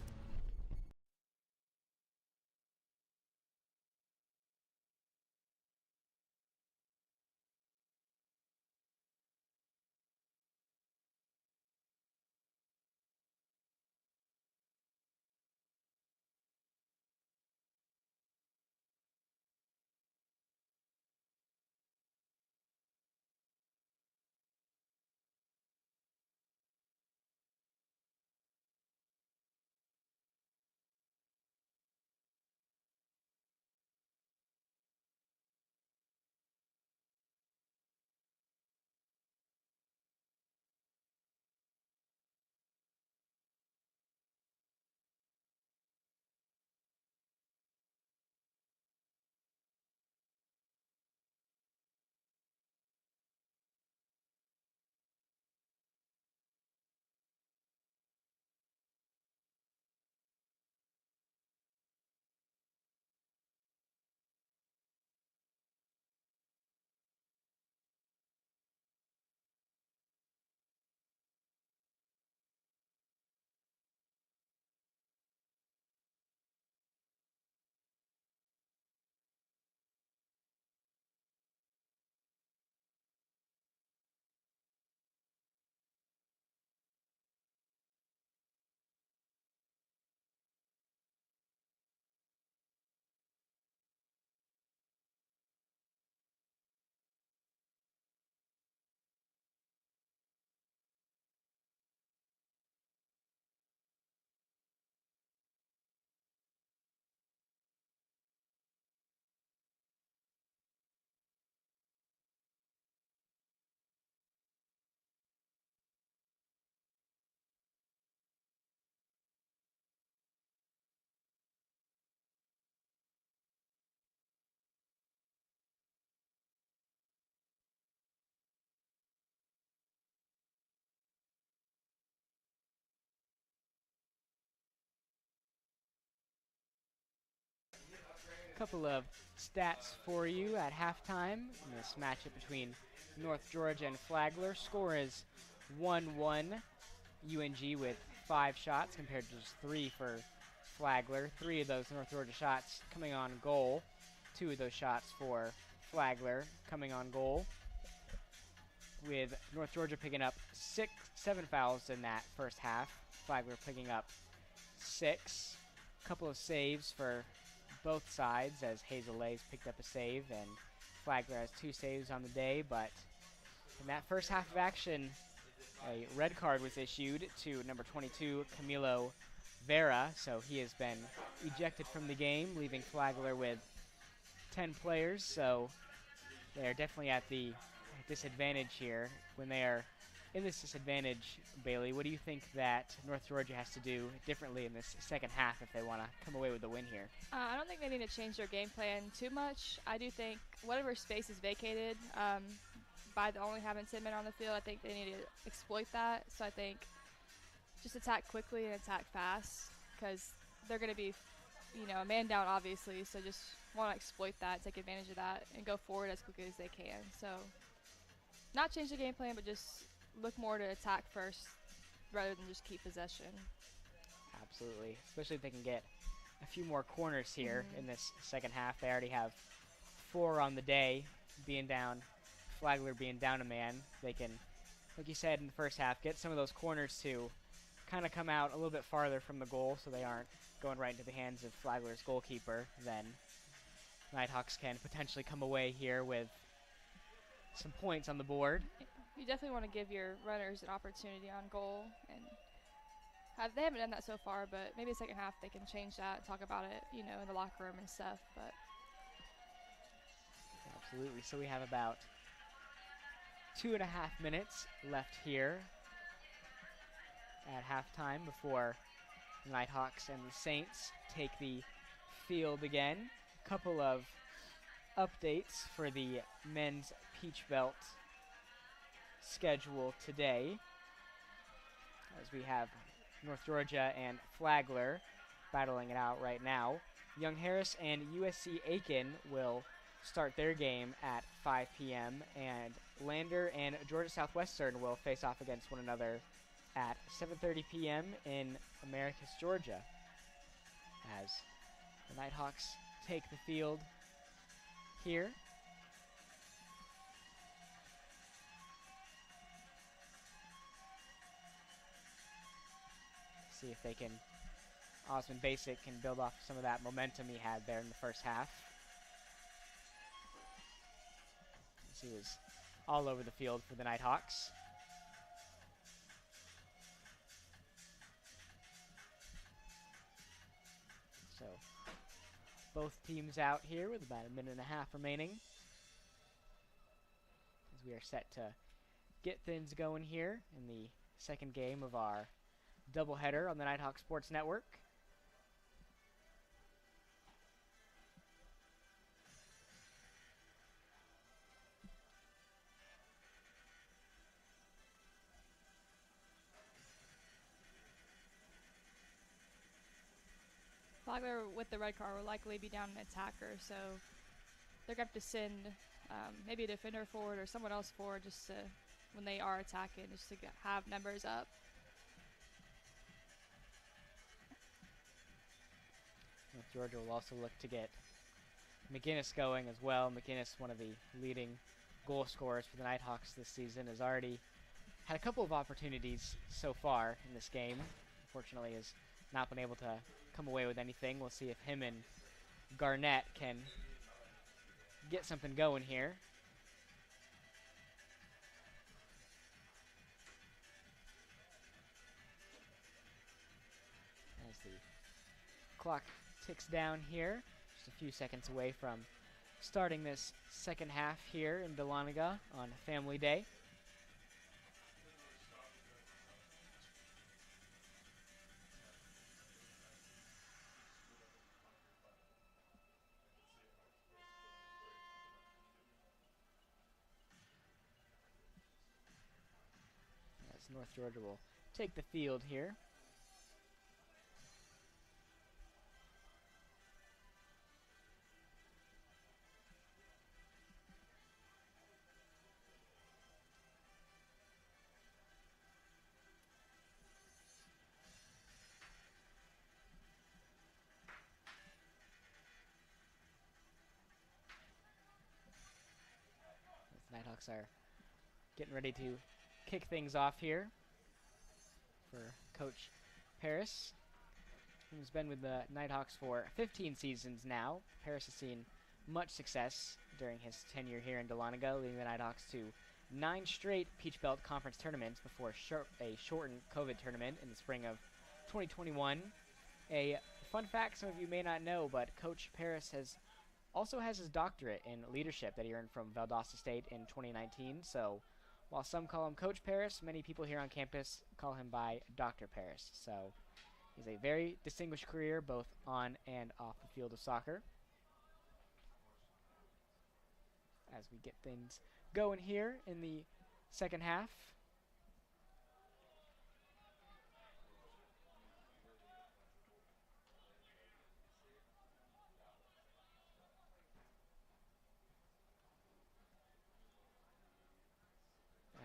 S1: Couple of stats for you at halftime in this matchup between North Georgia and Flagler. Score is 1-1. UNG with 5 shots compared to just 3 for Flagler. 3 of those North Georgia shots coming on goal. 2 of those shots for Flagler coming on goal, with North Georgia picking up 7 fouls in that first half. Flagler picking up 6. Couple of saves for both sides, as Hazel Lays picked up a save and Flagler has 2 saves on the day. But in that first half of action, a red card was issued to number 22, Camilo Vera, so he has been ejected from the game, leaving Flagler with 10 players. So they're definitely at the disadvantage here. When they are in this disadvantage, Bailey, what do you think that North Georgia has to do differently in this second half if they want to come away with the win here?
S2: I don't think they need to change their game plan too much. I do think whatever space is vacated by the only having 10 men on the field, I think they need to exploit that. So I think just attack quickly and attack fast, because they're going to be, a man down obviously, so just want to exploit that, take advantage of that, and go forward as quickly as they can. So not change the game plan, but just look more to attack first rather than just keep possession.
S1: Absolutely, especially if they can get a few more corners here in this second half. They already have 4 on the day, Flagler being down a man. They can, like you said in the first half, get some of those corners to kind of come out a little bit farther from the goal so they aren't going right into the hands of Flagler's goalkeeper. Then Nighthawks can potentially come away here with some points on the board.
S2: You definitely want to give your runners an opportunity on goal, and they haven't done that so far, but maybe the second half they can change that and talk about it, in the locker room and stuff. But
S1: absolutely. So we have about 2.5 minutes left here at halftime before the Nighthawks and the Saints take the field again. Couple of updates for the men's Peach Belt schedule today, as we have North Georgia and Flagler battling it out right now. Young Harris and USC Aiken will start their game at 5 p.m. and Lander and Georgia Southwestern will face off against one another at 7:30 p.m. in Americus, Georgia, as the Nighthawks take the field here. See if they can, Osmond Basic can build off some of that momentum he had there in the first half. He was all over the field for the Nighthawks. So both teams out here with about 1.5 minutes remaining, as we are set to get things going here in the second game of our doubleheader on the Nighthawk Sports Network.
S2: Flagler with the red card will likely be down an attacker, so they're going to have to send maybe a defender forward or someone else forward just to, when they are attacking, just to have numbers up.
S1: North Georgia will also look to get McGinnis going as well. McGinnis, one of the leading goal scorers for the Nighthawks this season, has already had a couple of opportunities so far in this game. Unfortunately, has not been able to come away with anything. We'll see if him and Garnett can get something going here. As the clock ticks down here, just a few seconds away from starting this second half here in Dahlonega on Family Day. As North Georgia will take the field here. Nighthawks are getting ready to kick things off here for Coach Paris, who's been with the Nighthawks for 15 seasons now. Paris has seen much success during his tenure here in Dahlonega, leading the Nighthawks to 9 straight Peach Belt Conference tournaments before a shortened COVID tournament in the spring of 2021. A fun fact some of you may not know, but Coach Paris also has his doctorate in leadership that he earned from Valdosta State in 2019. So while some call him Coach Paris, many people here on campus call him by Dr. Paris. So he's a very distinguished career both on and off the field of soccer. As we get things going here in the second half.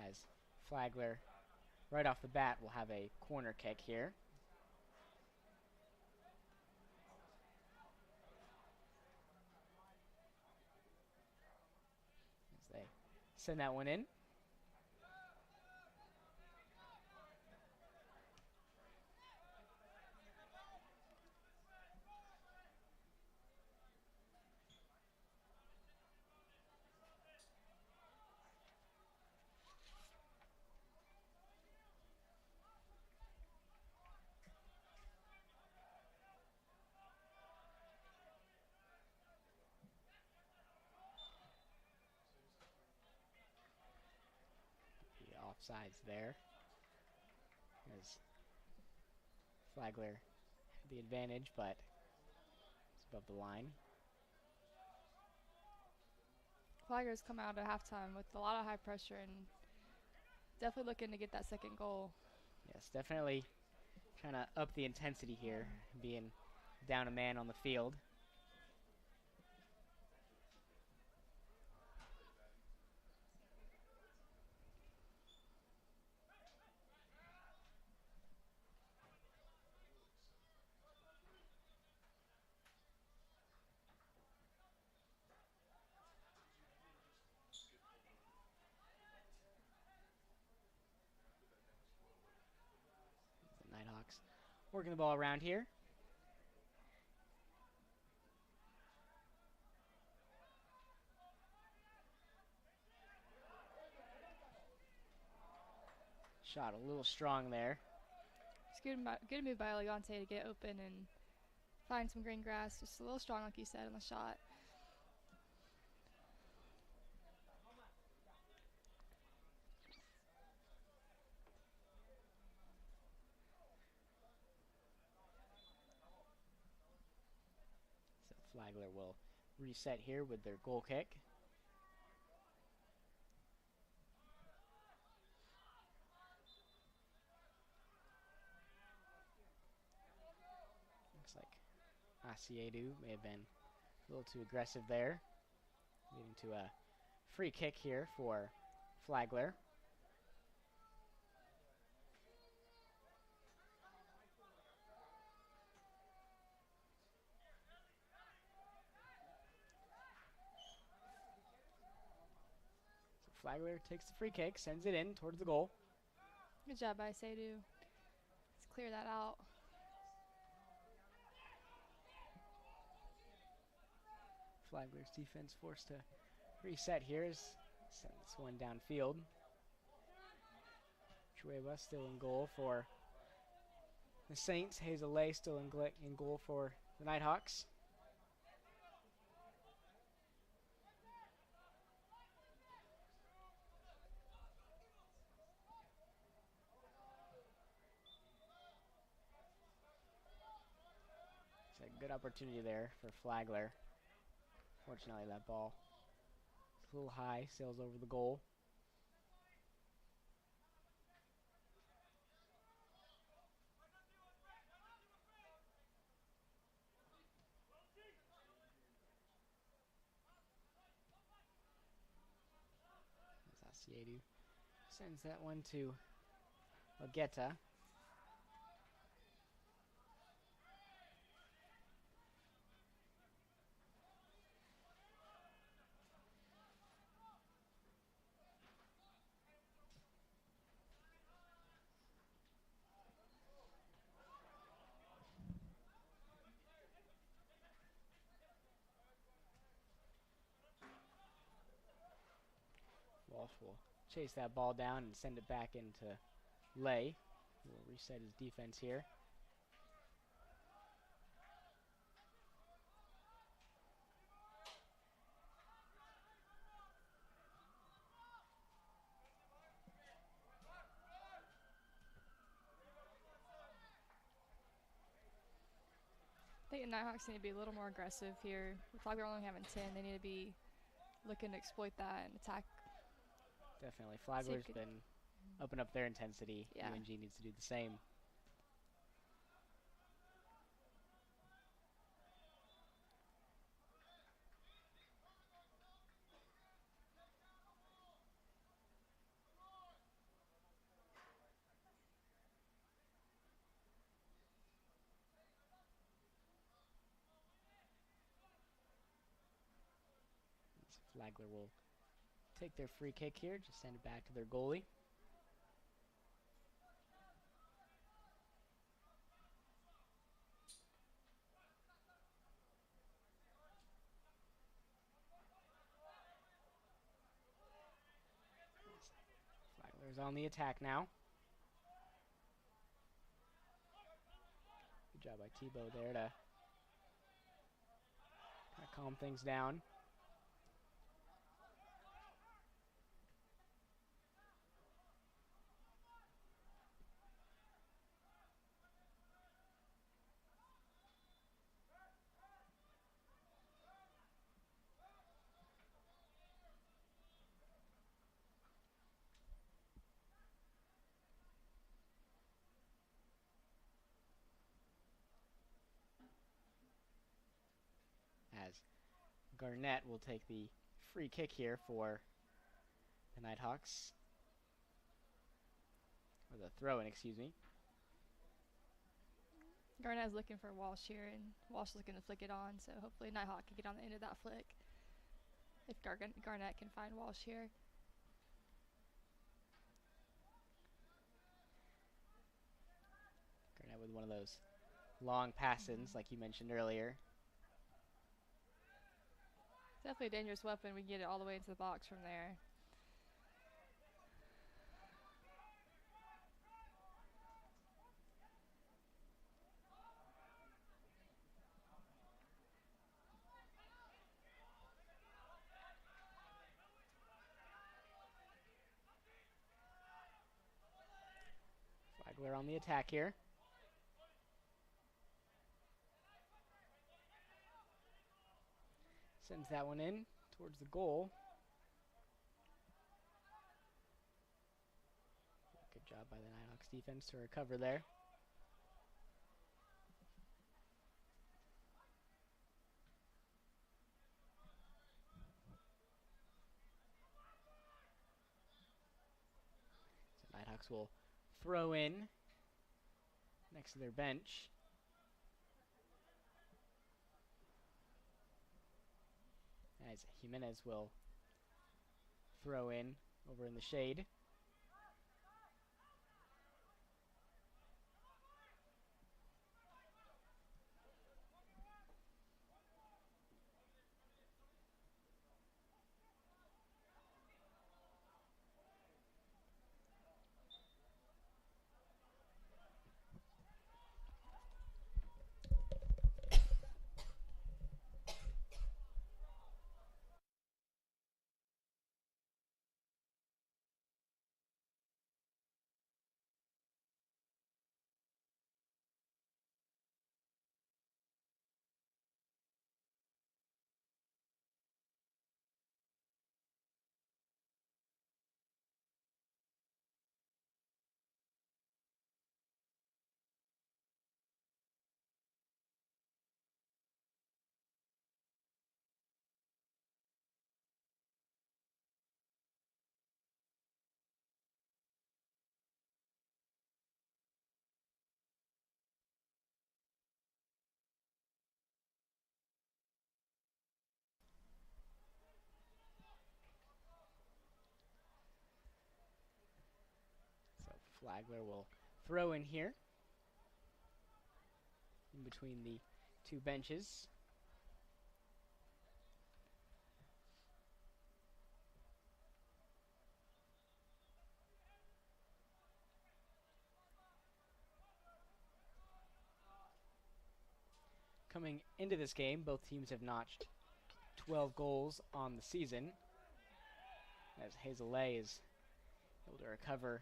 S1: As Flagler, right off the bat, will have a corner kick here. As they send that one in. Offsides there, as Flagler had the advantage, but it's above the line.
S2: Flagler's come out at halftime with a lot of high pressure and definitely looking to get that second goal.
S1: Yes, definitely trying to up the intensity here, being down a man on the field. Nighthawks working the ball around here. Shot a little strong there.
S2: It's good move by Elegante to get open and find some green grass. Just a little strong, like you said, on the shot.
S1: Flagler will reset here with their goal kick. Looks like Asiedu may have been a little too aggressive there, leading to a free kick here for Flagler. Flagler takes the free kick, sends it in towards the goal.
S2: Good job by Seydu. Let's clear that out.
S1: Flagler's defense forced to reset here. Send this one downfield. Chueva still in goal for the Saints. Hazelay still in goal for the Nighthawks. It's a good opportunity there for Flagler. Fortunately, that ball is a little high, sails over the goal. Asiedu sends that one to Ogeta. Wolf will chase that ball down and send it back into Lay. He will reset his defense here.
S2: I think the Nighthawks need to be a little more aggressive here. With Flagler only having 10, they need to be looking to exploit that and attack.
S1: Definitely. Flagler's been upping up their intensity.
S2: Yeah.
S1: UNG needs to do the same. Flagler will take their free kick here, just send it back to their goalie. Flagler's on the attack now. Good job by Tebow there to kind of calm things down. As Garnett will take the free kick here for the Nighthawks. Or the throw-in, excuse me.
S2: Garnett's looking for Walsh here, and Walsh is looking to flick it on, so hopefully Nighthawk can get on the end of that flick. If Garnett can find Walsh here.
S1: Garnett with one of those long pass-ins like you mentioned earlier.
S2: Definitely a dangerous weapon. We can get it all the way into the box from there.
S1: Flagler on the attack here. Sends that one in towards the goal. Good job by the Nighthawks defense to recover there. So Nighthawks will throw in next to their bench. As Jimenez will throw in over in the shade. So Flagler will throw in here in between the two benches. Coming into this game, both teams have notched 12 goals on the season, as Hazelay is able to recover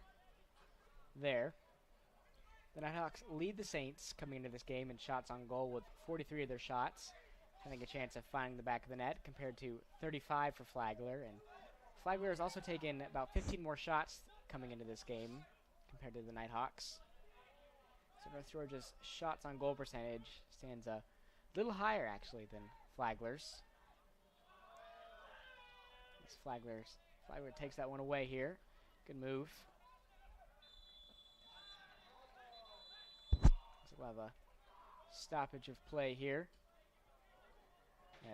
S1: there. The Nighthawks lead the Saints coming into this game in shots on goal with 43 of their shots, having a chance of finding the back of the net compared to 35 for Flagler. And Flagler has also taken about 15 more shots coming into this game compared to the Nighthawks. So North Georgia's shots on goal percentage stands a little higher actually than Flagler's. Flagler takes that one away here. Good move. So we'll have a stoppage of play here,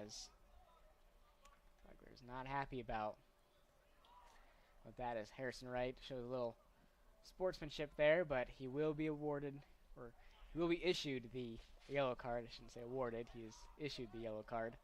S1: as Flagler is not happy about what that is. Harrison Wright shows a little sportsmanship there, but he will be awarded, or he will be issued the yellow card. I shouldn't say awarded. He is issued the yellow card.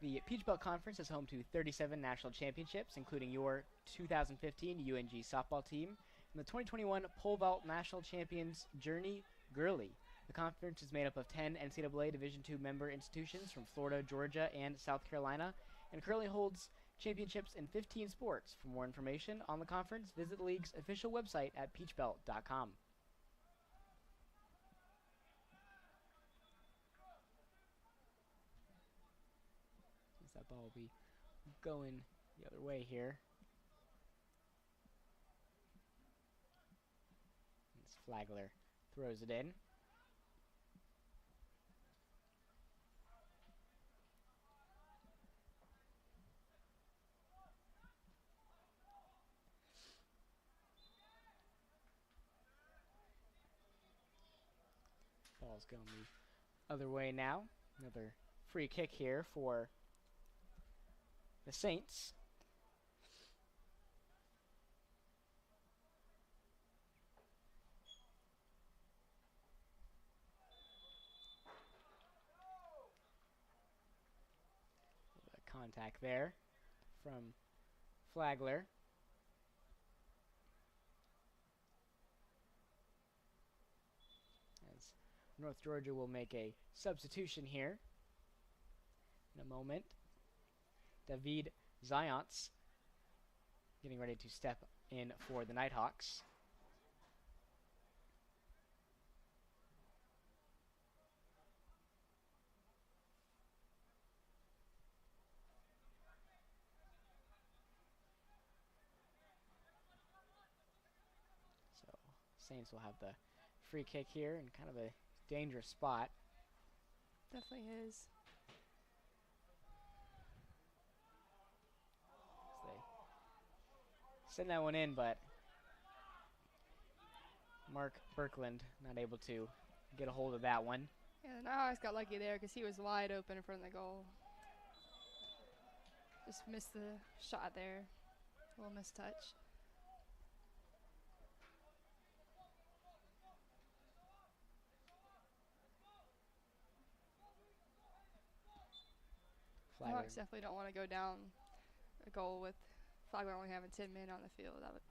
S1: The Peach Belt Conference is home to 37 national championships, including your 2015 UNG softball team and the 2021 pole vault national champions Journey Gurley. The conference is made up of 10 NCAA Division II member institutions from Florida, Georgia, and South Carolina, and currently holds championships in 15 sports. For more information on the conference, visit the league's official website at peachbelt.com. That ball will be going the other way here. As Flagler throws it in. Ball's going the other way now. Another free kick here for the Saints. Contact there from Flagler. As North Georgia will make a substitution here in a moment. David Zions getting ready to step in for the Nighthawks. So Saints will have the free kick here in kind of a dangerous spot.
S2: Definitely is.
S1: Send that one in, but Mark Birkland not able to get a hold of that one.
S2: Yeah, the Nighthawks got lucky there because he was wide open in front of the goal. Just missed the shot there. A little mistouch. Nighthawks definitely don't want to go down a goal with Flagler only having 10 men on the field. That would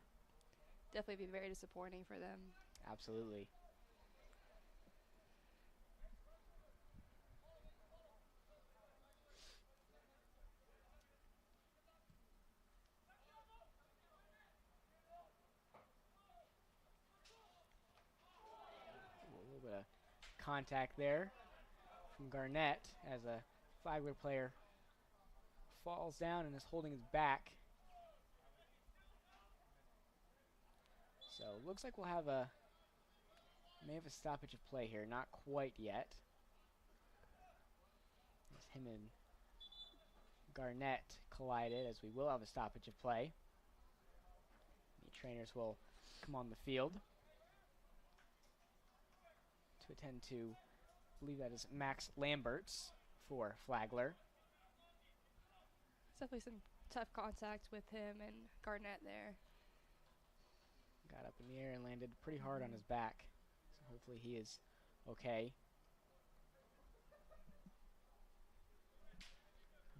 S2: definitely be very disappointing for them.
S1: Absolutely. contact there from Garnett as a Flagler player falls down and is holding his back. So looks like we'll have may have a stoppage of play here. Not quite yet. As him and Garnett collided, as we will have a stoppage of play. The trainers will come on the field to attend to, I believe that is Max Lamberts for Flagler.
S2: It's definitely some tough contact with him and Garnett there.
S1: Got up in the air and landed pretty hard on his back. So hopefully he is okay.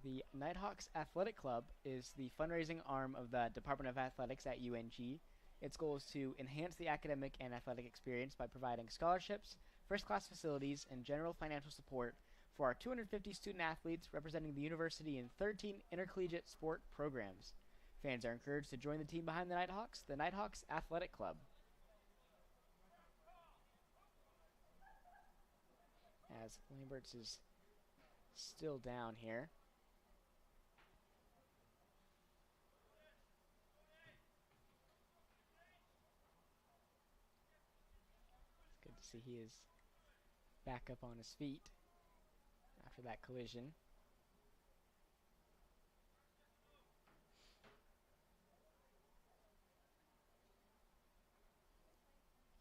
S1: The Nighthawks Athletic Club is the fundraising arm of the Department of Athletics at UNG. Its goal is to enhance the academic and athletic experience by providing scholarships, first-class facilities, and general financial support for our 250 student athletes representing the university in 13 intercollegiate sport programs. Fans are encouraged to join the team behind the Nighthawks, the Nighthawks Athletic Club. As Lamberts is still down here. It's good to see he is back up on his feet after that collision.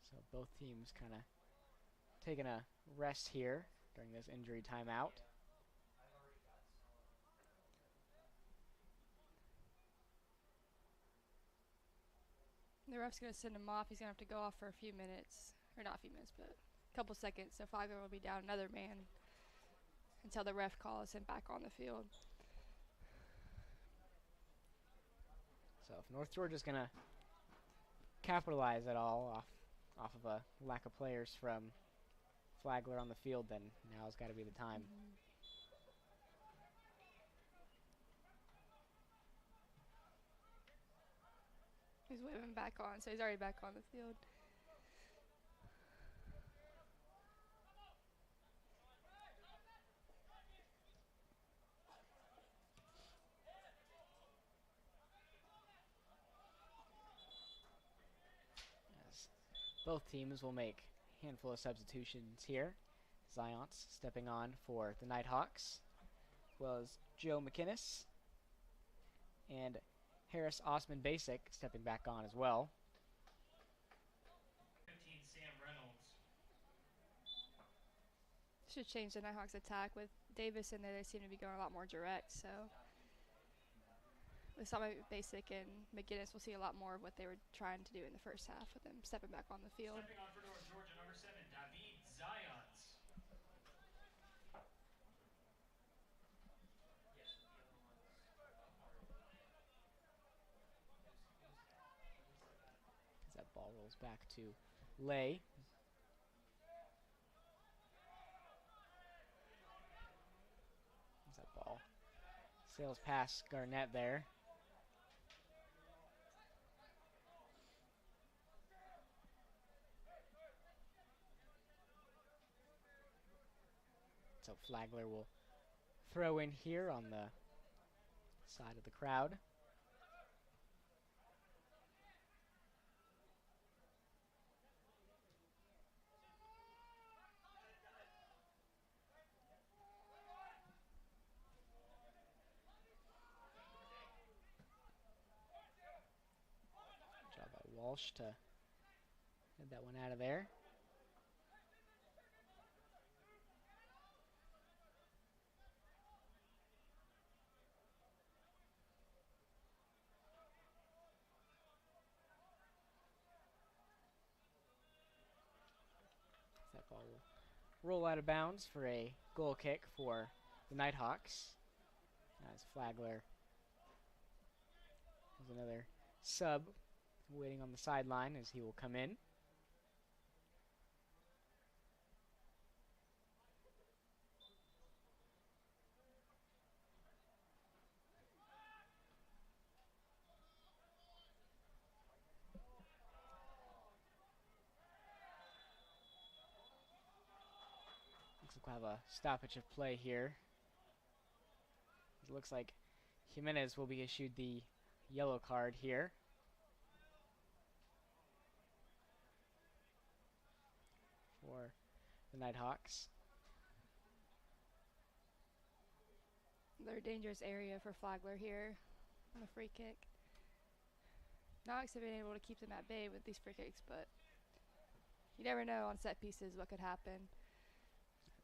S1: So both teams kind of taking a rest here during this injury timeout.
S2: The ref's going to send him off. He's going to have to go off for a few minutes. Or not a few minutes, but a couple seconds. So Flagler will be down another man until the ref calls him back on the field.
S1: So if North Georgia's going to capitalize at all off of a lack of players from Flagler on the field, then now's got to be the time.
S2: Mm-hmm. He's waving back on, so he's already back on the field.
S1: As both teams will make a handful of substitutions here. Zions stepping on for the Nighthawks, as well as Joe McInnes and Harris Osman Basic stepping back on as well.
S3: 15, Sam Reynolds.
S2: Should change the Nighthawks attack. With Davis in there, they seem to be going a lot more direct, so with something Basic and McGinnis, we'll see a lot more of what they were trying to do in the first half with them stepping back on the field.
S3: Stepping on for North Georgia, number 7, David Zions.
S1: As that ball rolls back to Lay. As that ball sails past Garnett there. So Flagler will throw in here on the side of the crowd. Good job by Walsh to get that one out of there. That ball will roll out of bounds for a goal kick for the Nighthawks. As Flagler has another sub waiting on the sideline as he will come in. we'll have a stoppage of play here. It looks like Jimenez will be issued the yellow card here. For the Nighthawks.
S2: They're a dangerous area for Flagler here on a free kick. Knox have been able to keep them at bay with these free kicks, but you never know on set pieces what could happen.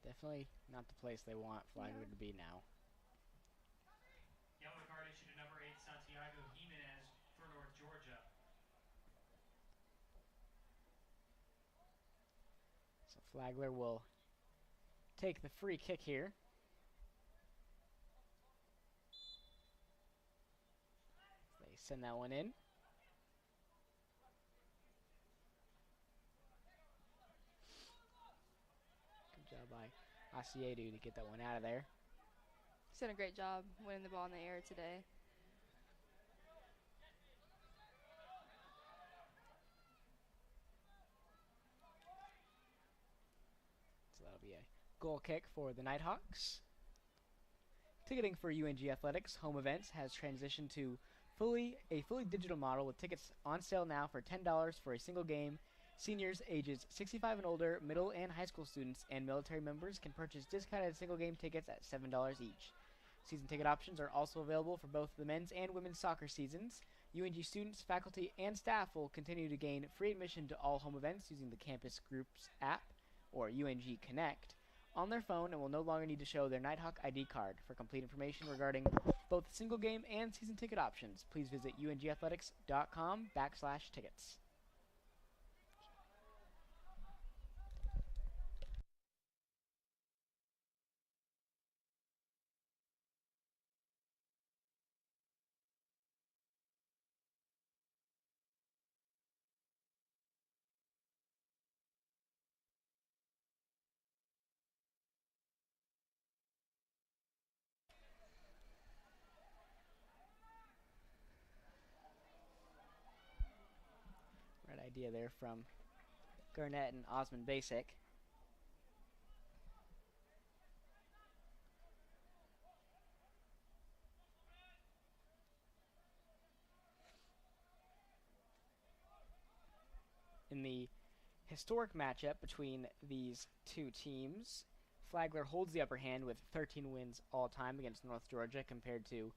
S1: Definitely not the place they want Flagler to be now.
S3: Yellow card issued to number 8, Santiago Jimenez for North Georgia.
S1: So Flagler will take the free kick here. They send that one in. Good job by Asiedu to get that one out of there.
S2: He's done a great job winning the ball in the air today.
S1: So that'll be a goal kick for the Nighthawks. Ticketing for UNG Athletics home events has transitioned to a fully digital model with tickets on sale now for $10 for a single game. Seniors ages 65 and older, middle and high school students, and military members can purchase discounted single game tickets at $7 each. Season ticket options are also available for both the men's and women's soccer seasons. UNG students, faculty, and staff will continue to gain free admission to all home events using the Campus Groups app, or UNG Connect, on their phone and will no longer need to show their Nighthawk ID card. For complete information regarding both single game and season ticket options, please visit ungathletics.com/tickets. Right idea there from Garnett and Osmond Basic. In the historic matchup between these two teams, Flagler holds the upper hand with 13 wins all time against North Georgia compared to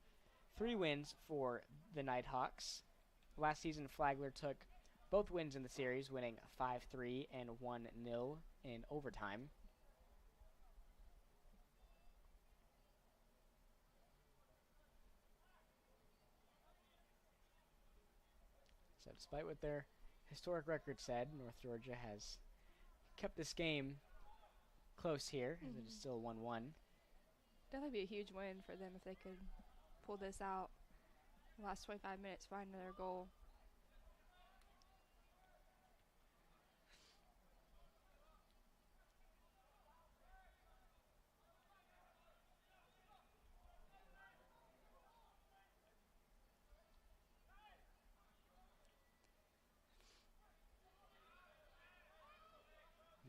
S1: 3 wins for the Nighthawks. Last season, Flagler took both wins in the series, winning 5-3 and 1-0 in overtime. So despite what their historic record said, North Georgia has kept this game close here, as it is still 1-1.
S2: Definitely be a huge win for them if they could pull this out. The last 25 minutes, find another goal.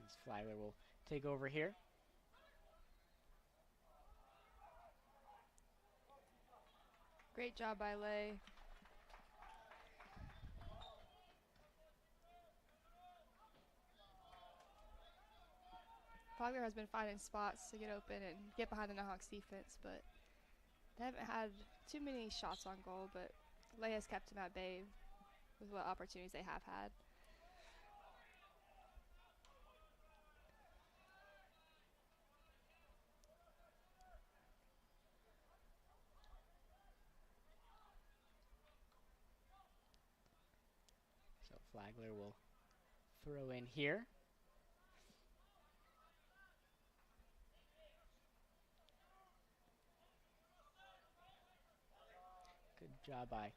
S1: As Flagler will take over here.
S2: Great job by Lay. Flagler has been finding spots to get open and get behind the Nighthawks defense, but they haven't had too many shots on goal, but Lay has kept them at bay with what opportunities they have had.
S1: So Flagler will throw in here. Good job by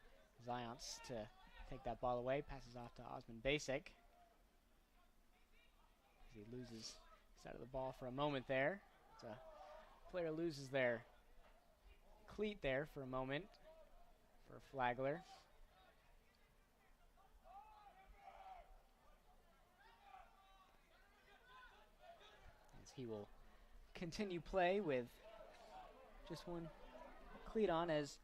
S1: Zions to take that ball away. Passes off to Osmond Basic. As he loses side of the ball for a moment there. The player loses their cleat there for a moment for Flagler. As he will continue play with just one cleat on as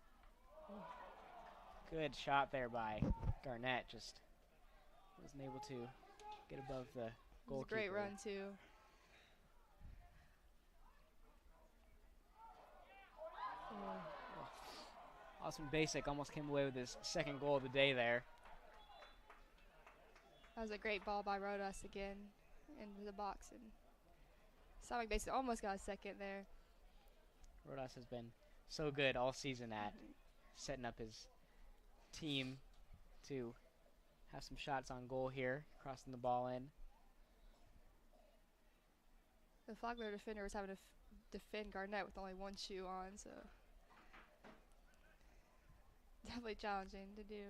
S1: good shot there by Garnett. Just wasn't able to get above the goalkeeper.
S2: It was a great run too.
S1: Austin Basic almost came away with his second goal of the day there.
S2: That was a great ball by Rodas again into the box, and Sonic Basic almost got a second there.
S1: Rodas has been so good all season at setting up his team to have some shots on goal here, crossing the ball in.
S2: The Flagler defender was having to defend Garnett with only one shoe on, so definitely challenging to do.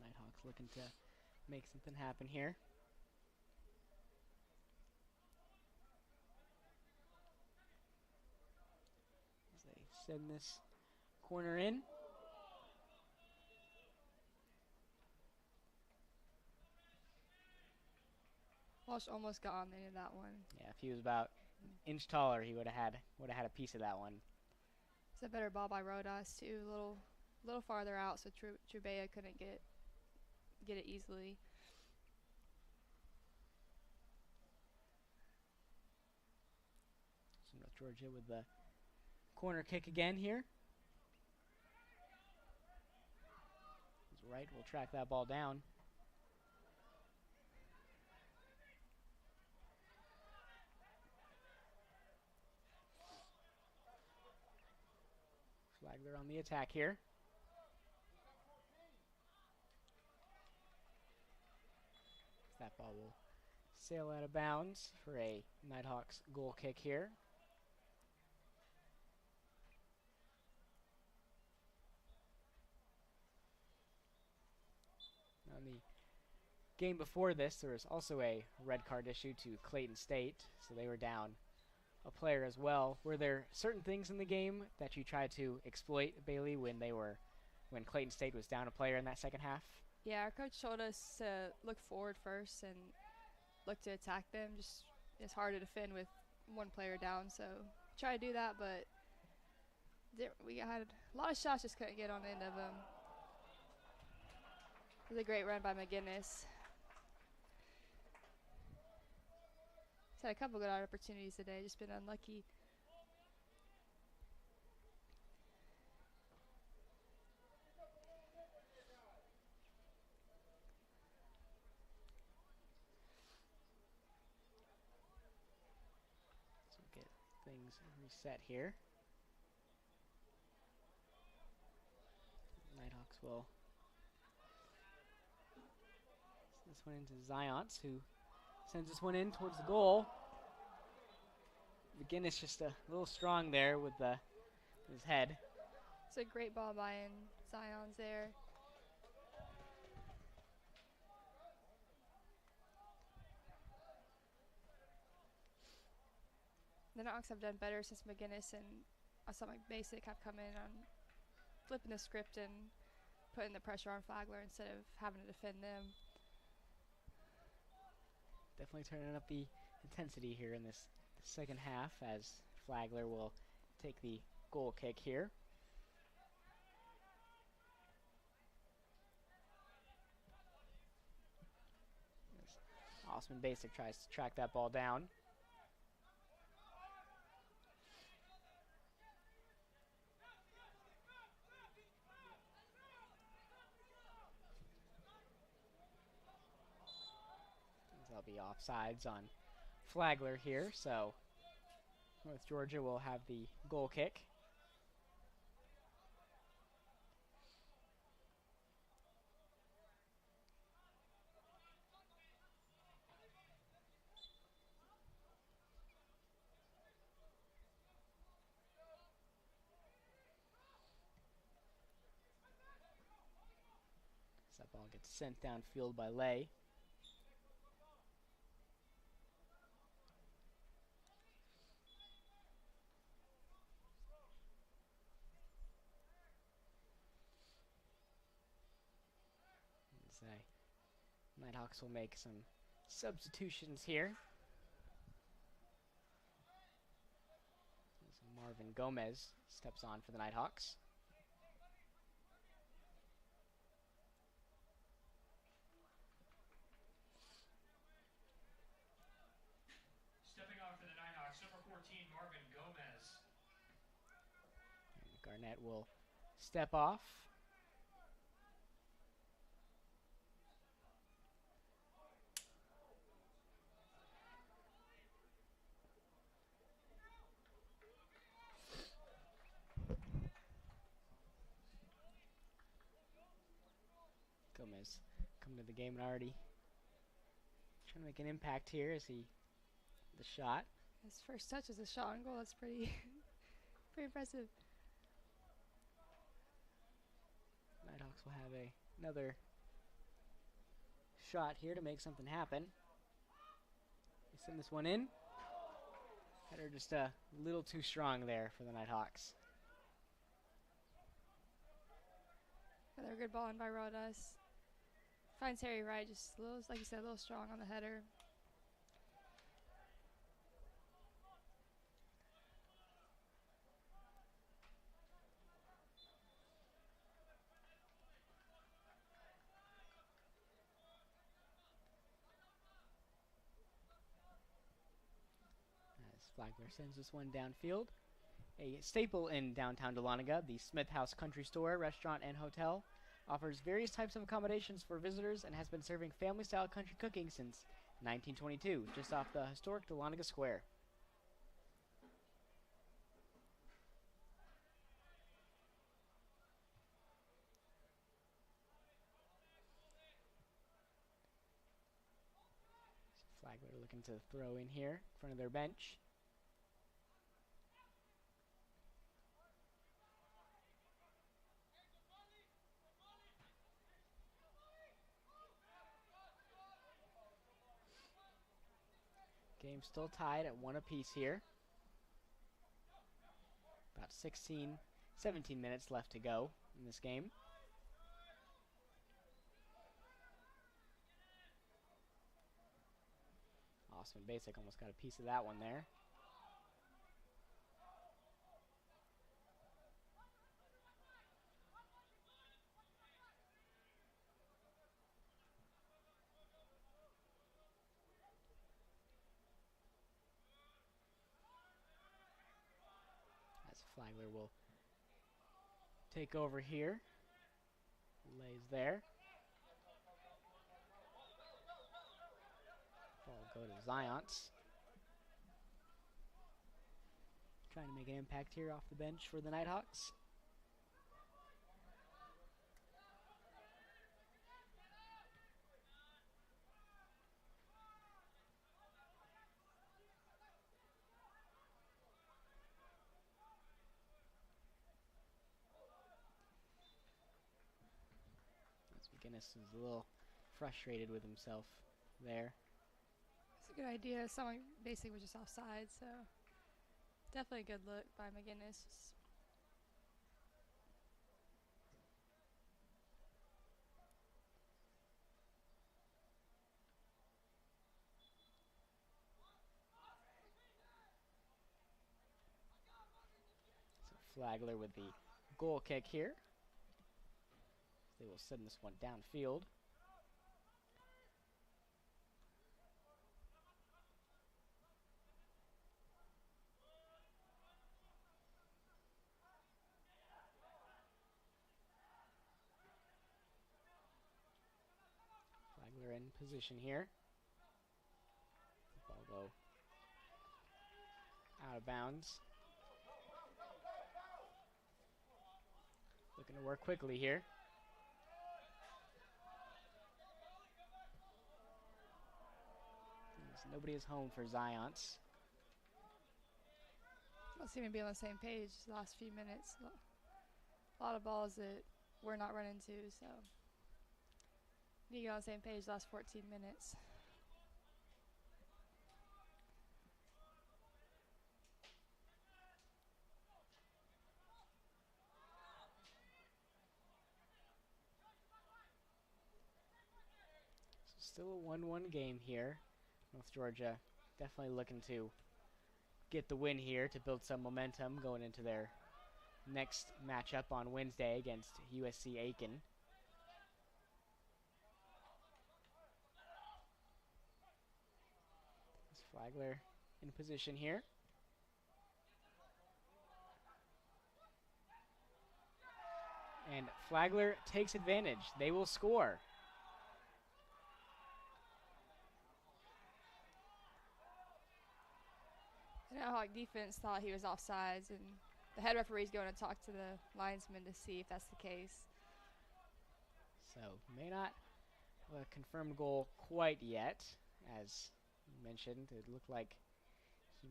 S1: Nighthawks looking to make something happen here. As they send this corner in.
S2: Walsh almost got on the end of that one.
S1: Yeah, if he was about an inch taller, he would have had a piece of that one.
S2: It's a better ball by Rodas too, a little farther out, so Trubea couldn't get it easily.
S1: So North Georgia with the corner kick again here. His right will track that ball down. Flagler on the attack here. That ball will sail out of bounds for a Nighthawks goal kick here. Now in the game before this, there was also a red card issued to Clayton State, so they were down a player as well. Were there certain things in the game that you tried to exploit, Bailey, when Clayton State was down a player in that second half?
S2: Yeah, our coach told us to look forward first and look to attack them. Just it's hard to defend with one player down, so try to do that, but we had a lot of shots, just couldn't get on the end of them. It was a great run by McGinnis. He's had a couple good opportunities today, just been unlucky.
S1: So get things reset here. Nighthawks will send this one into Zions, who sends this one in towards the goal. McGinnis just a little strong there with his head.
S2: It's a great ball by Zion's there. The Nighthawks have done better since McGinnis and Atomic Basic have come in on flipping the script and putting the pressure on Flagler instead of having to defend them.
S1: Definitely turning up the intensity here in this second half as Flagler will take the goal kick here. Osman Basic tries to track that ball down. There'll be offsides on Flagler here, so North Georgia will have the goal kick. Ball gets sent downfield by Lay. Nighthawks will make some substitutions here. Marvin Gomez steps on for the Nighthawks.
S3: Stepping off for the Nighthawks, number 14, Marvin Gomez.
S1: And Garnett will step off. Gomez come to the game and already trying to make an impact here as the shot.
S2: His first touch is a shot on goal. That's pretty pretty impressive.
S1: Nighthawks will have another shot here to make something happen. They send this one in. Header just a little too strong there for the Nighthawks.
S2: Another good ball in by Rodas. Finds Harry Wright, just a little, like you said, a little strong on the header.
S1: As Flagler sends this one downfield. A staple in downtown Dahlonega, the Smith House Country Store, Restaurant, and Hotel offers various types of accommodations for visitors and has been serving family-style country cooking since 1922, just off the historic Dahlonega Square. Flagler looking to throw in here in front of their bench. Game still tied at 1 apiece here. About 17 minutes left to go in this game. Osman Basic almost got a piece of that one there. As Flagler will take over here. Lays there. Ball go to Zions. Trying to make an impact here off the bench for the Nighthawks. McGinnis is a little frustrated with himself there.
S2: It's a good idea. Someone basically was just offside, so definitely a good look by McGinnis.
S1: So Flagler with the goal kick here. They will send this one downfield. Flagler in position here. Ball go out of bounds. Looking to work quickly here. Nobody is home for Zions.
S2: Don't seem to be on the same page the last few minutes. A lot of balls that we're not running to, so You get on the same page last 14 minutes.
S1: So still a 1-1 game here. North Georgia definitely looking to get the win here to build some momentum going into their next matchup on Wednesday against USC Aiken. Is Flagler in position here? And Flagler takes advantage. They will score.
S2: The Nighthawk defense thought he was offsides, and the head referee's going to talk to the linesman to see if that's the case.
S1: So may not have a confirmed goal quite yet. As you mentioned, it looked like he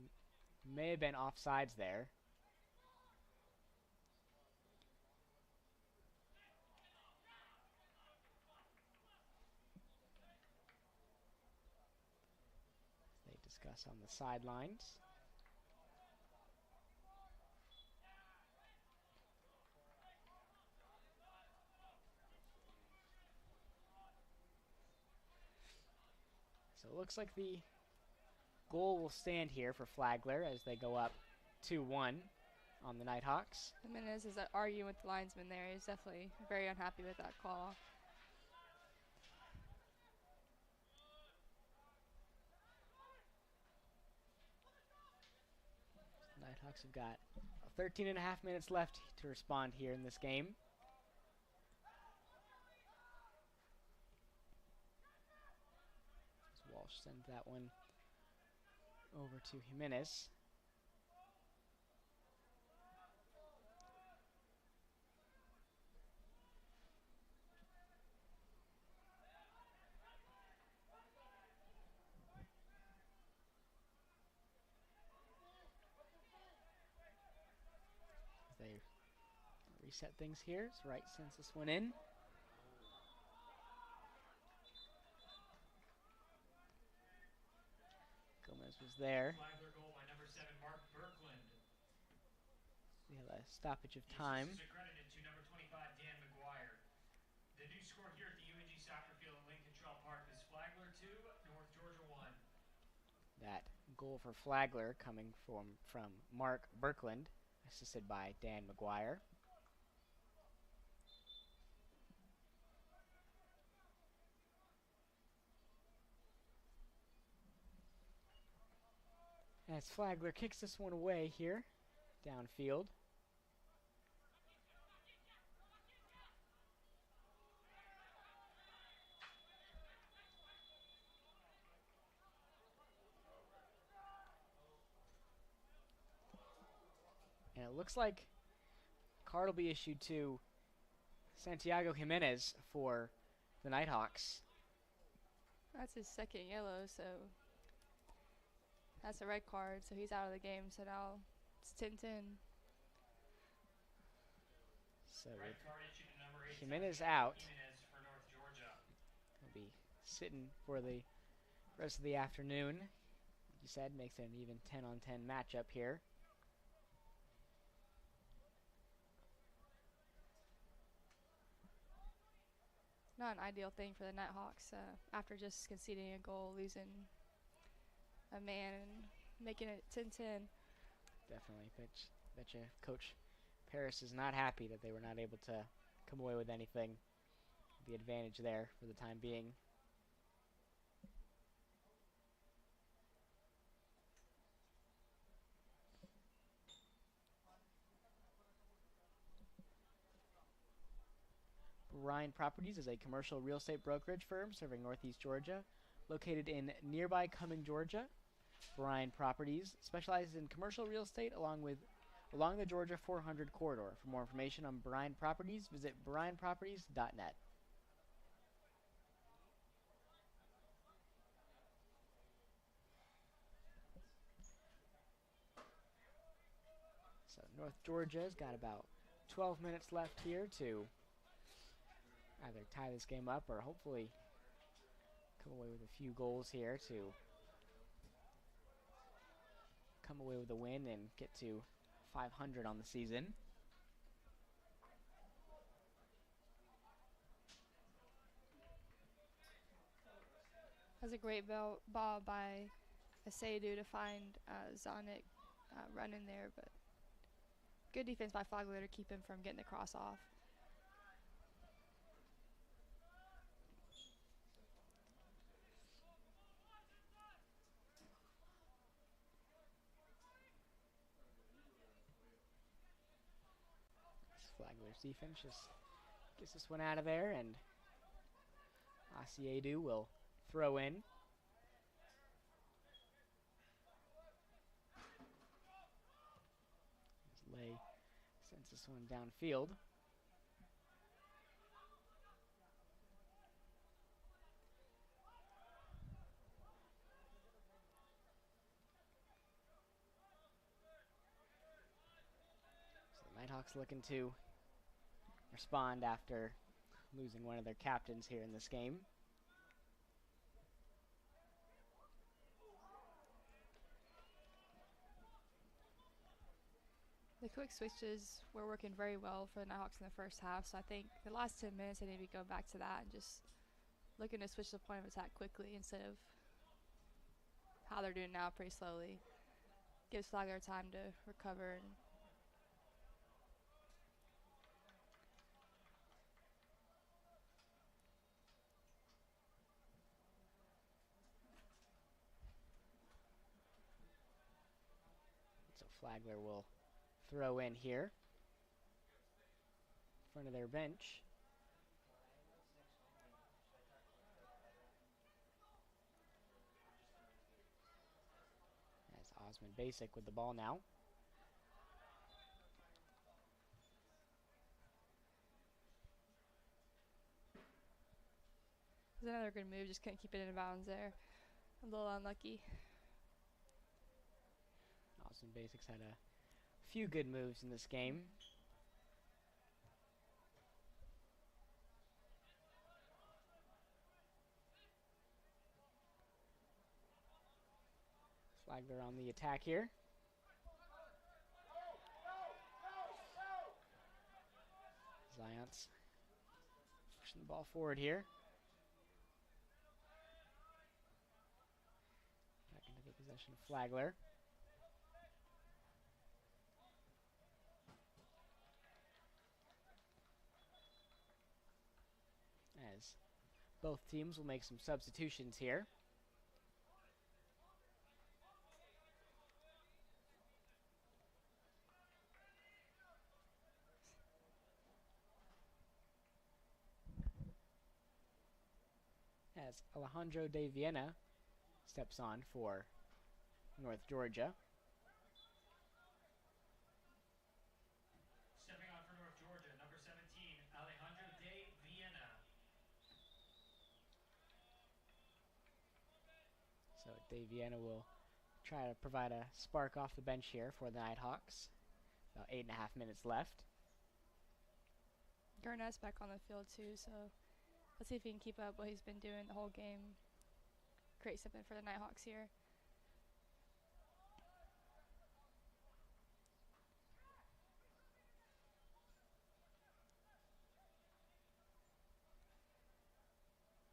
S1: may have been offsides there. They discuss on the sidelines. So it looks like the goal will stand here for Flagler as they go up 2-1 on the Nighthawks.
S2: Jimenez is arguing with the linesman there. He's definitely very unhappy with that call.
S1: The Nighthawks have got 13 and a half minutes left to respond here in this game. Walsh sends that one over to Jimenez. As they reset things here, so Wright sends this one in. Gomez was there.
S3: Flagler goal by number 7, Mark Birkland.
S1: We have a stoppage of time.
S3: This is accredited to number 25, Dan McGuire. The new score here at the UNG soccer field at Lincoln Trail Park is Flagler 2, North Georgia 1.
S1: That goal for Flagler coming from Mark Birkland, assisted by Dan McGuire. As Flagler kicks this one away here, downfield. And it looks like a card will be issued to Santiago Jimenez for the Nighthawks.
S2: That's his second yellow, so that's a red card, so he's out of the game. So now it's 10-10.
S1: So with Jimenez out, he'll be sitting for the rest of the afternoon. Like you said, makes it an even 10-on-10 matchup here.
S2: Not an ideal thing for the Nighthawks after just conceding a goal, losing a man, and making it 10-10.
S1: Definitely. Bet you Coach Paris is not happy that they were not able to come away with anything. The advantage there for the time being. Bryan Properties is a commercial real estate brokerage firm serving Northeast Georgia, located in nearby Cumming, Georgia. Bryan Properties specializes in commercial real estate along the Georgia 400 corridor. For more information on Bryan Properties, visit bryanproperties.net. So North Georgia's got about 12 minutes left here to either tie this game up or hopefully come away with a few goals here to come away with a win and get to 500 on the season.
S2: That was a great ball by Asadu to find Zonic running there, but good defense by Flagler to keep him from getting the cross off.
S1: Flagler's defense just gets this one out of there, and Asiedu will throw in. Lay sends this one downfield. So the Nighthawks looking to respond after losing one of their captains here in this game.
S2: The quick switches were working very well for the Nighthawks in the first half, so I think the last 10 minutes they need to go back to that and just looking to switch the point of attack quickly instead of how they're doing now pretty slowly. Gives Flagler time to recover. And
S1: so Flagler will throw in here in front of their bench. As Osmond Basic with the ball now.
S2: It was another good move, just couldn't keep it in bounds there. A little unlucky.
S1: Osmond Basics had a few good moves in this game. Flagler on the attack here. Zions pushing the ball forward here. Back into the possession of Flagler. As both teams will make some substitutions here. As Alejandro de Viena steps on for North Georgia.
S3: Stepping on for North Georgia, number 17, Alejandro de Viena.
S1: So de Viena will try to provide a spark off the bench here for the Nighthawks. About 8.5 minutes left.
S2: Garnett's back on the field too, so let's see if he can keep up what he's been doing the whole game. Create something for the Nighthawks here.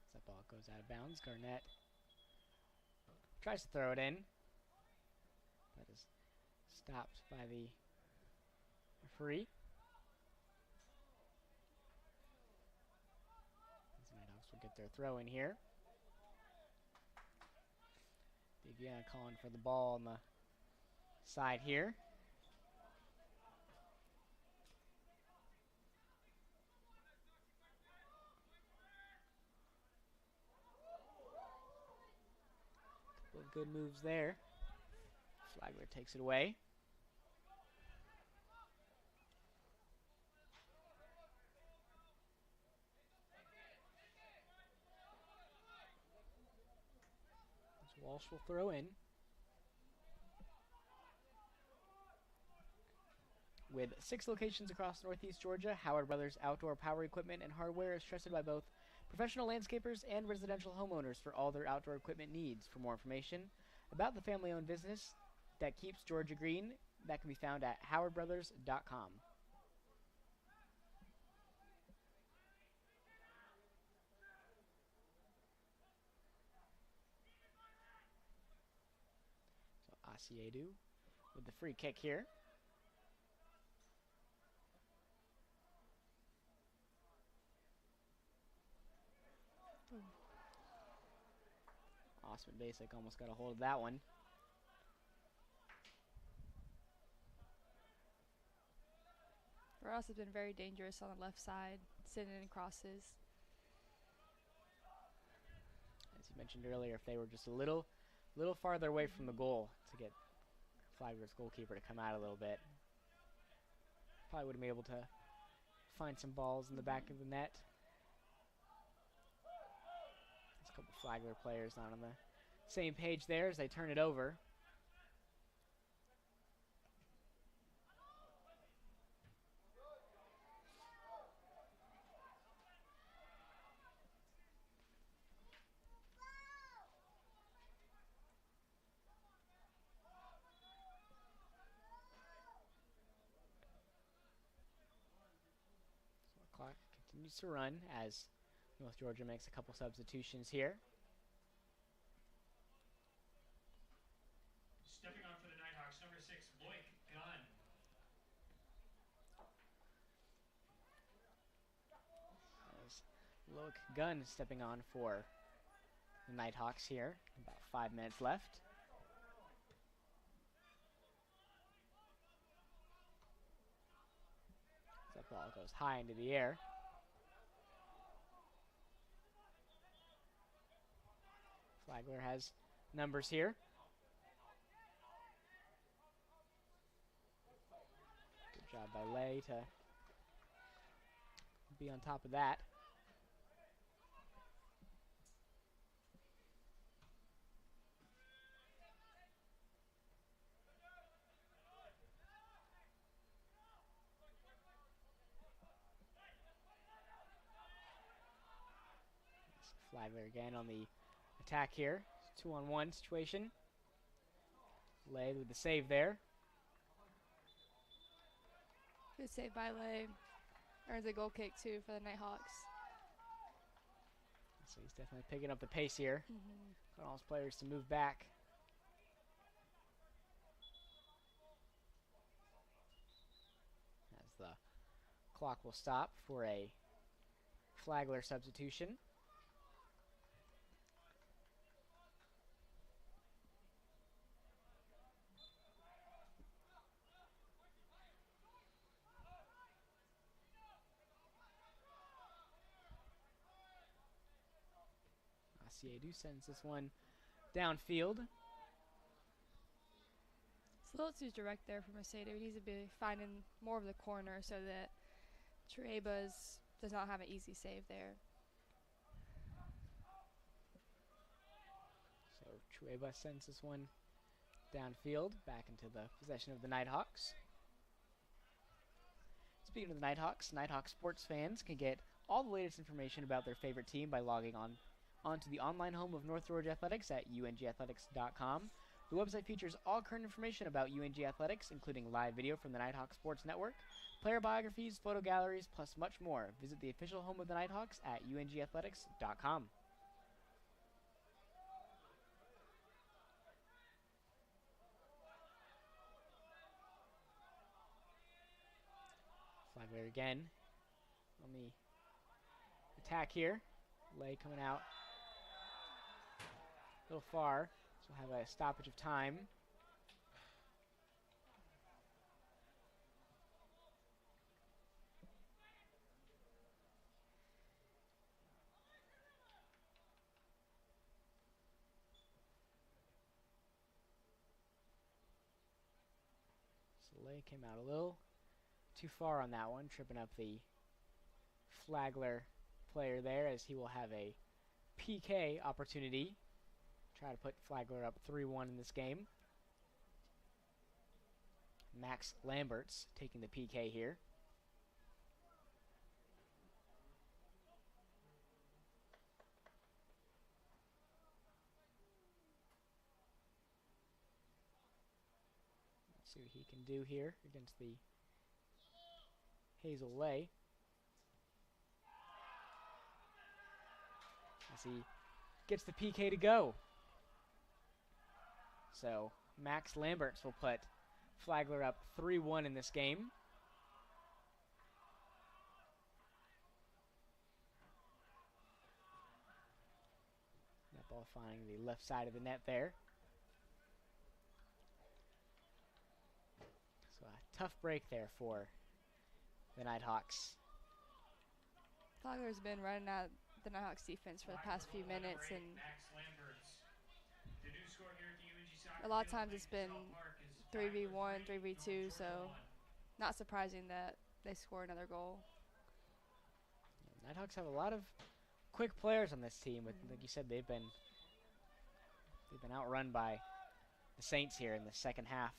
S1: As that ball goes out of bounds, Garnett tries to throw it in, but is stopped by the referee. The Nighthawks will get their throw in here. Deviana calling for the ball on the side here. Couple of good moves there. Flagler takes it away. Walsh will throw in. With 6 locations across Northeast Georgia, Howard Brothers Outdoor Power Equipment and Hardware is trusted by both professional landscapers, and residential homeowners for all their outdoor equipment needs. For more information about the family-owned business that keeps Georgia green, that can be found at howardbrothers.com. So Asiedu with the free kick here. Osman Basic almost got a hold of that one.
S2: Ross has been very dangerous on the left side, sending in crosses.
S1: As you mentioned earlier, if they were just a little farther away from the goal to get Flagler's goalkeeper to come out a little bit, probably would have been able to find some balls in the back of the net. There's a couple Flagler players not on the same page there as they turn it over. So the clock continues to run as North Georgia makes a couple substitutions here.
S3: Stepping on for the Nighthawks, number 6, Loic Gunn.
S1: As Loic Gunn stepping on for the Nighthawks here. About 5 minutes left. That ball goes high into the air. Flagler has numbers here. Good job by Lay to be on top of that. Flagler again on the attack here. 2-on-1 situation. Lay with the save there.
S2: Good save by Lay. Earns a goal kick too for the Nighthawks.
S1: So he's definitely picking up the pace here. Got all his players to move back. As the clock will stop for a Flagler substitution. Asiedu sends this one downfield.
S2: It's a little too direct there for Macedo. He needs to be finding more of the corner so that Trebas does not have an easy save there.
S1: So Trueba sends this one downfield back into the possession of the Nighthawks. Speaking of the Nighthawks, Nighthawk sports fans can get all the latest information about their favorite team by logging onto the online home of North Georgia Athletics at ungathletics.com. The website features all current information about UNG Athletics, including live video from the Nighthawk Sports Network, player biographies, photo galleries, plus much more. Visit the official home of the Nighthawks at ungathletics.com. Flagler again on the attack here. Lay coming out a little far, so we'll have a stoppage of time. So Lay came out a little too far on that one, tripping up the Flagler player there, as he will have a PK opportunity. Try to put Flagler up 3-1 in this game. Max Lambert's taking the PK here. See what he can do here against the Hazel Lay. As he gets the PK to go. So Max Lamberts will put Flagler up 3-1 in this game. That ball finding the left side of the net there. So a tough break there for the Nighthawks.
S2: Flagler's been running out the Nighthawks defense for the past few minutes, and a lot of times it's been 3v1, 3v2, so not surprising that they score another goal.
S1: Yeah, Nighthawks have a lot of quick players on this team, but like you said, they've been outrun by the Saints here in the second half.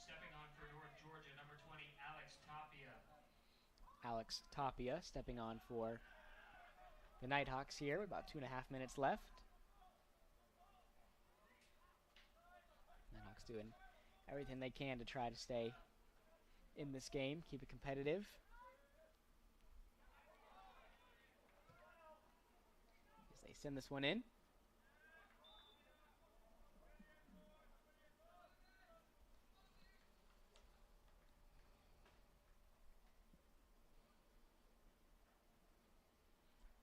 S3: Stepping on for North Georgia, number 20, Alex Tapia.
S1: Alex Tapia stepping on for the Nighthawks here with about 2.5 minutes left. Nighthawks doing everything they can to try to stay in this game, keep it competitive. As they send this one in.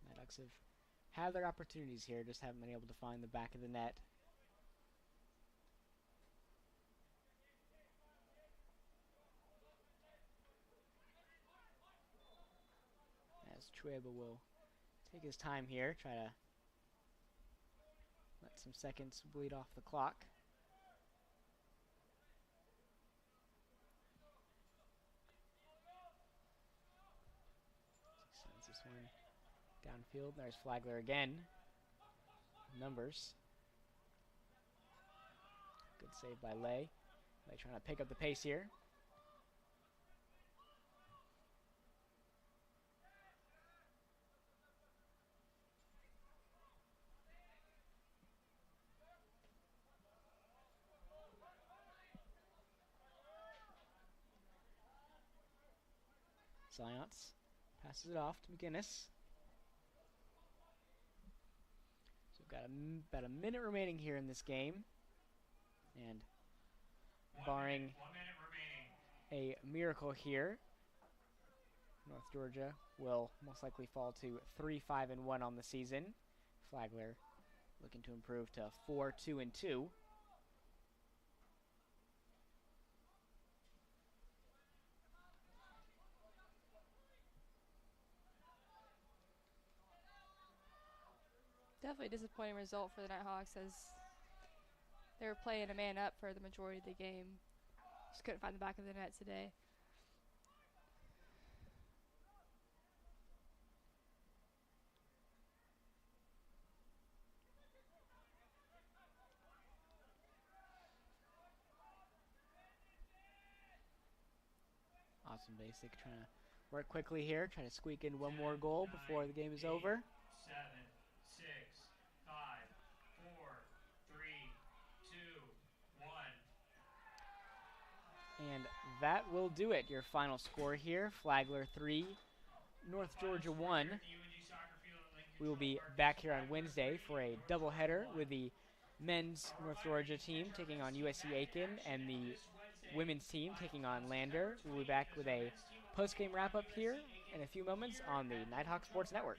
S1: Nighthawks have had their opportunities here, just haven't been able to find the back of the net. As Trueba will take his time here, try to let some seconds bleed off the clock. Sends this one downfield. There's Flagler again. Numbers. Good save by Lay. Lay trying to pick up the pace here. Science passes it off to McGinnis. So we've got about a minute remaining here in this game. And barring a miracle here, North Georgia will most likely fall to 3-5-1 on the season. Flagler looking to improve to 4-2-2.
S2: Definitely a disappointing result for the Nighthawks, as they were playing a man up for the majority of the game. Just couldn't find the back of the net today.
S1: Awesome Basic trying to work quickly here, trying to squeak in one more goal before the game is over.
S3: 7, 6, 5, 4, 3, 2, 1.
S1: And that will do it. Your final score here, Flagler 3, North Georgia 1. We will be back here on Wednesday for a doubleheader with the men's North Georgia team taking on USC Aiken and the women's team taking on Lander. We'll be back with a post-game wrap-up here in a few moments on the Nighthawk Sports Network.